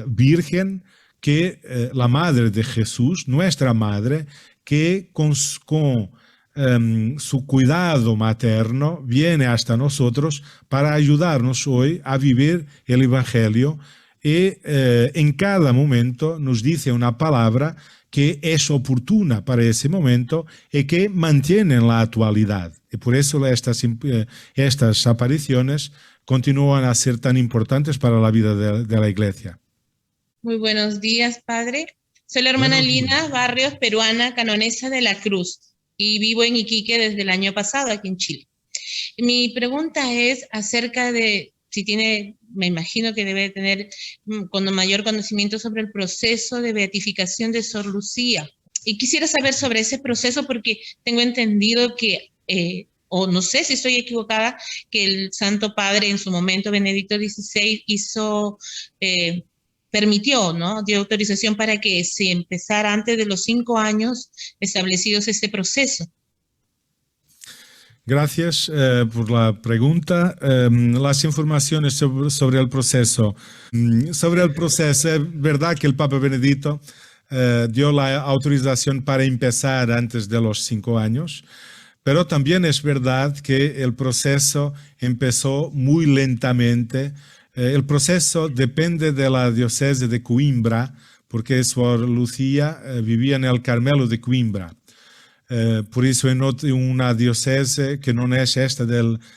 Virgen que la Madre de Jesús, nuestra Madre, que con su cuidado materno viene hasta nosotros para ayudarnos hoy a vivir el Evangelio y en cada momento nos dice una palabra que es oportuna para ese momento y que mantiene en la actualidad. Y por eso estas apariciones continúan a ser tan importantes para la vida de la Iglesia. Muy buenos días, Padre. Soy la hermana Lina Barrios, peruana, canonesa de la Cruz, y vivo en Iquique desde el año pasado, aquí en Chile. Mi pregunta es acerca de, si tiene, me imagino que debe tener con mayor conocimiento sobre el proceso de beatificación de Sor Lucía. Y quisiera saber sobre ese proceso porque tengo entendido que, o no sé si estoy equivocada, que el Santo Padre en su momento, Benedicto XVI, permitió, ¿no? Dio autorización para que se empezara antes de los 5 años establecidos este proceso. Gracias por la pregunta. Las informaciones sobre el proceso. Es verdad que el Papa Benedicto dio la autorización para empezar antes de los 5 años, pero también es verdad que el proceso empezó muy lentamente. El proceso depende de la diócesis de Coimbra, porque Sor Lucía vivía en el Carmelo de Coimbra. Por eso en una diócesis que no es esta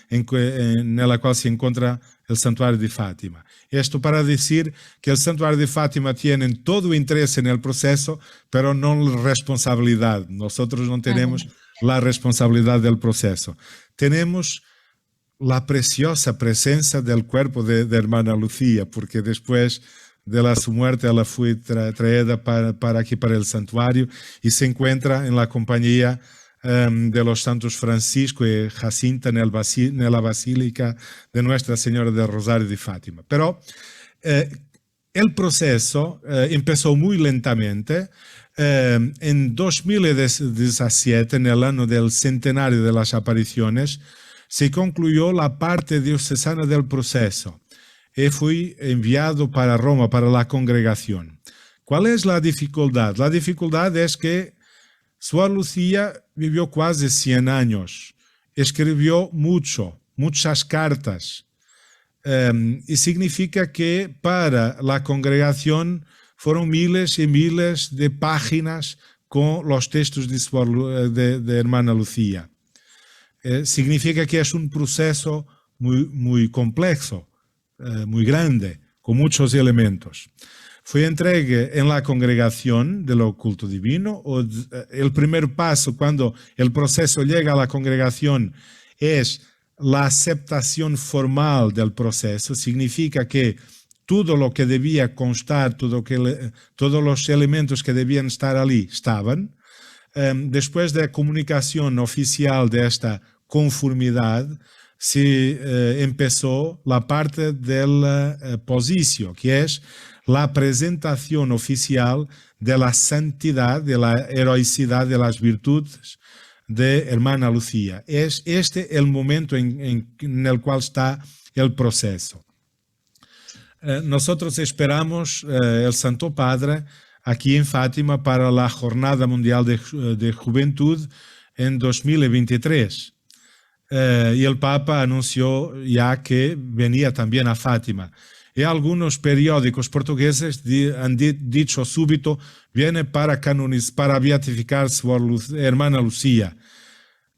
en la cual se encuentra el santuario de Fátima. Esto para decir que el santuario de Fátima tiene todo interés en el proceso, pero no responsabilidad. Nosotros no tenemos la responsabilidad del proceso. Tenemos la preciosa presencia del cuerpo de hermana Lucía, porque después de su muerte ella fue traída para aquí, para el santuario, y se encuentra en la compañía de los santos Francisco y Jacinta en la Basílica de Nuestra Señora del Rosario de Fátima. Pero el proceso empezó muy lentamente. En 2017, en el año del centenario de las apariciones, se concluyó la parte diocesana del proceso y fui enviado para Roma, para la congregación. ¿Cuál es la dificultad? La dificultad es que Suor Lucía vivió casi 100 años, escribió muchas cartas, y significa que para la congregación fueron miles y miles de páginas con los textos de hermana Lucía. Significa que es un proceso muy complejo, muy grande, con muchos elementos. Fue entregue en la congregación del oculto divino. El primer paso cuando el proceso llega a la congregación es la aceptación formal del proceso. Significa que todo lo que debía constar, todos los elementos que debían estar allí estaban. Después de la comunicación oficial de esta conformidad, se empezó la parte del posicio, que es la presentación oficial de la santidad, de la heroicidad, de las virtudes de hermana Lucía. Es este el momento en el cual está el proceso. Nosotros esperamos el Santo Padre aquí en Fátima para la Jornada Mundial de Juventud en 2023. Y el Papa anunció ya que venía también a Fátima. Y algunos periódicos portugueses han dicho súbito, viene para beatificar su hermana Lucía.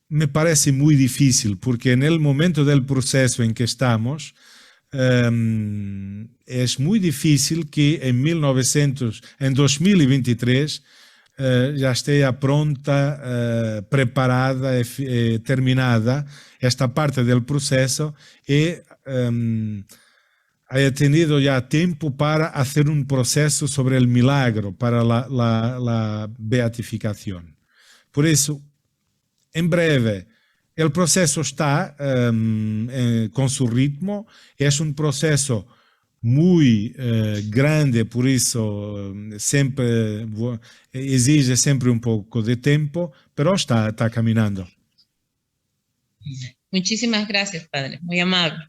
Me parece muy difícil, porque en el momento del proceso en que estamos, es muy difícil que en 2023 ya esté pronta, preparada, terminada esta parte del proceso y haya tenido ya tiempo para hacer un proceso sobre el milagro, para la beatificación. Por eso, en breve, el proceso está con su ritmo, es un proceso muy grande, por eso siempre exige siempre un poco de tiempo, pero está caminando. Muchísimas gracias, Padre, muy amable.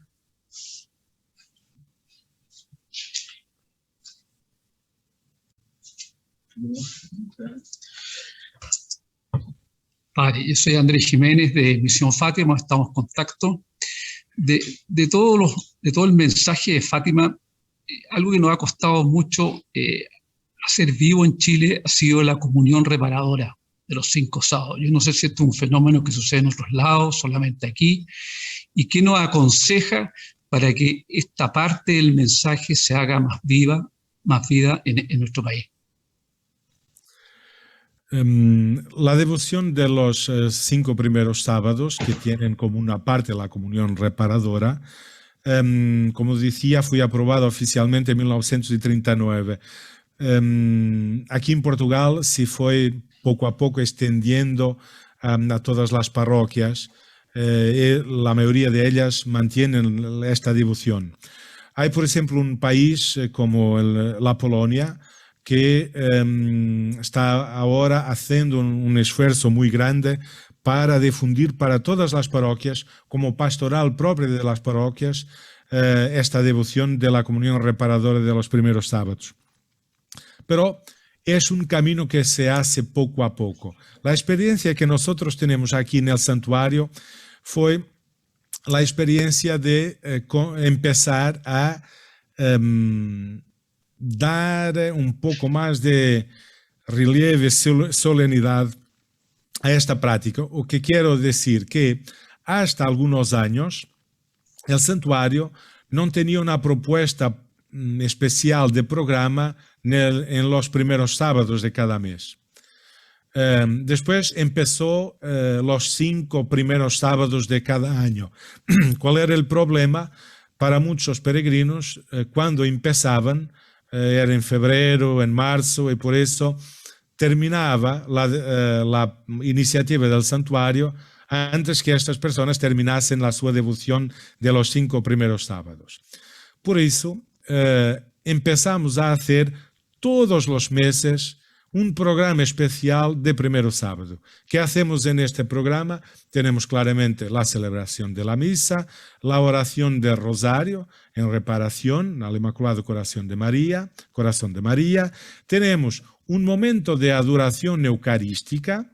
Padre, yo soy Andrés Jiménez de Misión Fátima, estamos en contacto. De todo el mensaje de Fátima, algo que nos ha costado mucho hacer vivo en Chile ha sido la comunión reparadora de los 5 sábados. Yo no sé si esto es un fenómeno que sucede en otros lados, solamente aquí, y qué nos aconseja para que esta parte del mensaje se haga más vida en nuestro país. La devoción de los 5 primeros sábados, que tienen como una parte la comunión reparadora, como decía, fue aprobada oficialmente en 1939. Aquí en Portugal se fue poco a poco extendiendo a todas las parroquias. La mayoría de ellas mantienen esta devoción. Hay, por ejemplo, un país como la Polonia, que está ahora haciendo un esfuerzo muy grande para difundir para todas las parroquias, como pastoral propia de las parroquias, esta devoción de la comunión reparadora de los primeros sábados. Pero es un camino que se hace poco a poco. La experiencia que nosotros tenemos aquí en el santuario fue la experiencia de empezar a dar un poco más de relieve, solemnidad a esta práctica. O que quiero decir que hasta algunos años el santuario no tenía una propuesta especial de programa en los primeros sábados de cada mes. Después empezó los 5 primeros sábados de cada año. ¿Cuál era el problema? Para muchos peregrinos, cuando empezaban, era en febrero, en marzo, y por eso terminaba la iniciativa del santuario antes que estas personas terminasen la su devoción de los 5 primeros sábados. Por eso empezamos a hacer todos los meses un programa especial de primero sábado. ¿Qué hacemos en este programa? Tenemos claramente la celebración de la misa, la oración del rosario en reparación al Inmaculado Corazón de María. Tenemos un momento de adoración eucarística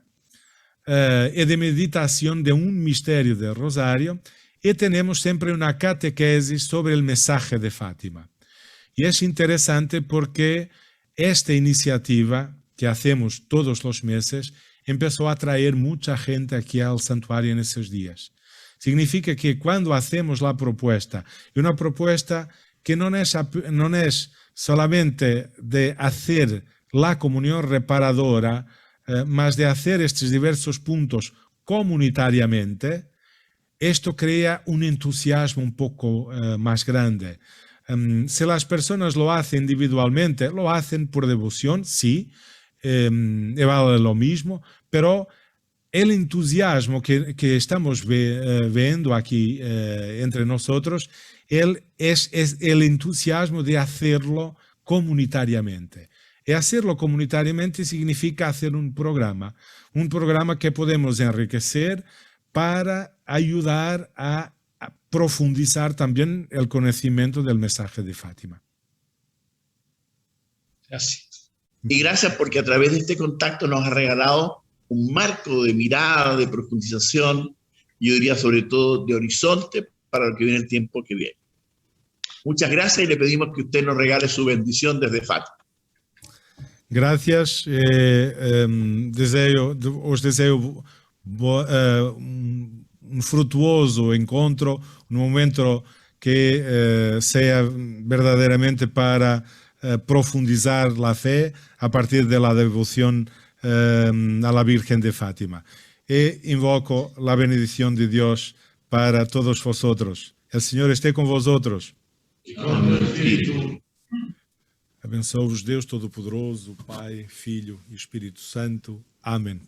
y de meditación de un misterio del rosario, y tenemos siempre una catequesis sobre el mensaje de Fátima. Y es interesante porque esta iniciativa que hacemos todos los meses empezó a atraer mucha gente aquí al santuario en esos días. Significa que cuando hacemos la propuesta, y una propuesta que no es solamente de hacer la comunión reparadora, más de hacer estos diversos puntos comunitariamente, esto crea un entusiasmo un poco más grande. Si las personas lo hacen individualmente, lo hacen por devoción, sí, vale lo mismo, pero el entusiasmo que estamos viendo aquí entre nosotros, es el entusiasmo de hacerlo comunitariamente. Y hacerlo comunitariamente significa hacer un programa que podemos enriquecer para ayudar a profundizar también el conocimiento del mensaje de Fátima. Gracias. Y gracias porque a través de este contacto nos ha regalado un marco de mirada, de profundización, yo diría sobre todo de horizonte para lo que viene el tiempo que viene. Muchas gracias y le pedimos que usted nos regale su bendición desde Fátima. Gracias. Os deseo un frutuoso encuentro, un momento que sea verdaderamente para profundizar la fe a partir de la devoción a la Virgen de Fátima. Y invoco la bendición de Dios para todos vosotros. El Señor esté con vosotros. Y con el Espíritu. Abençoe-vos Deus Todo-Poderoso, Pai, Filho e Espírito Santo. Amém.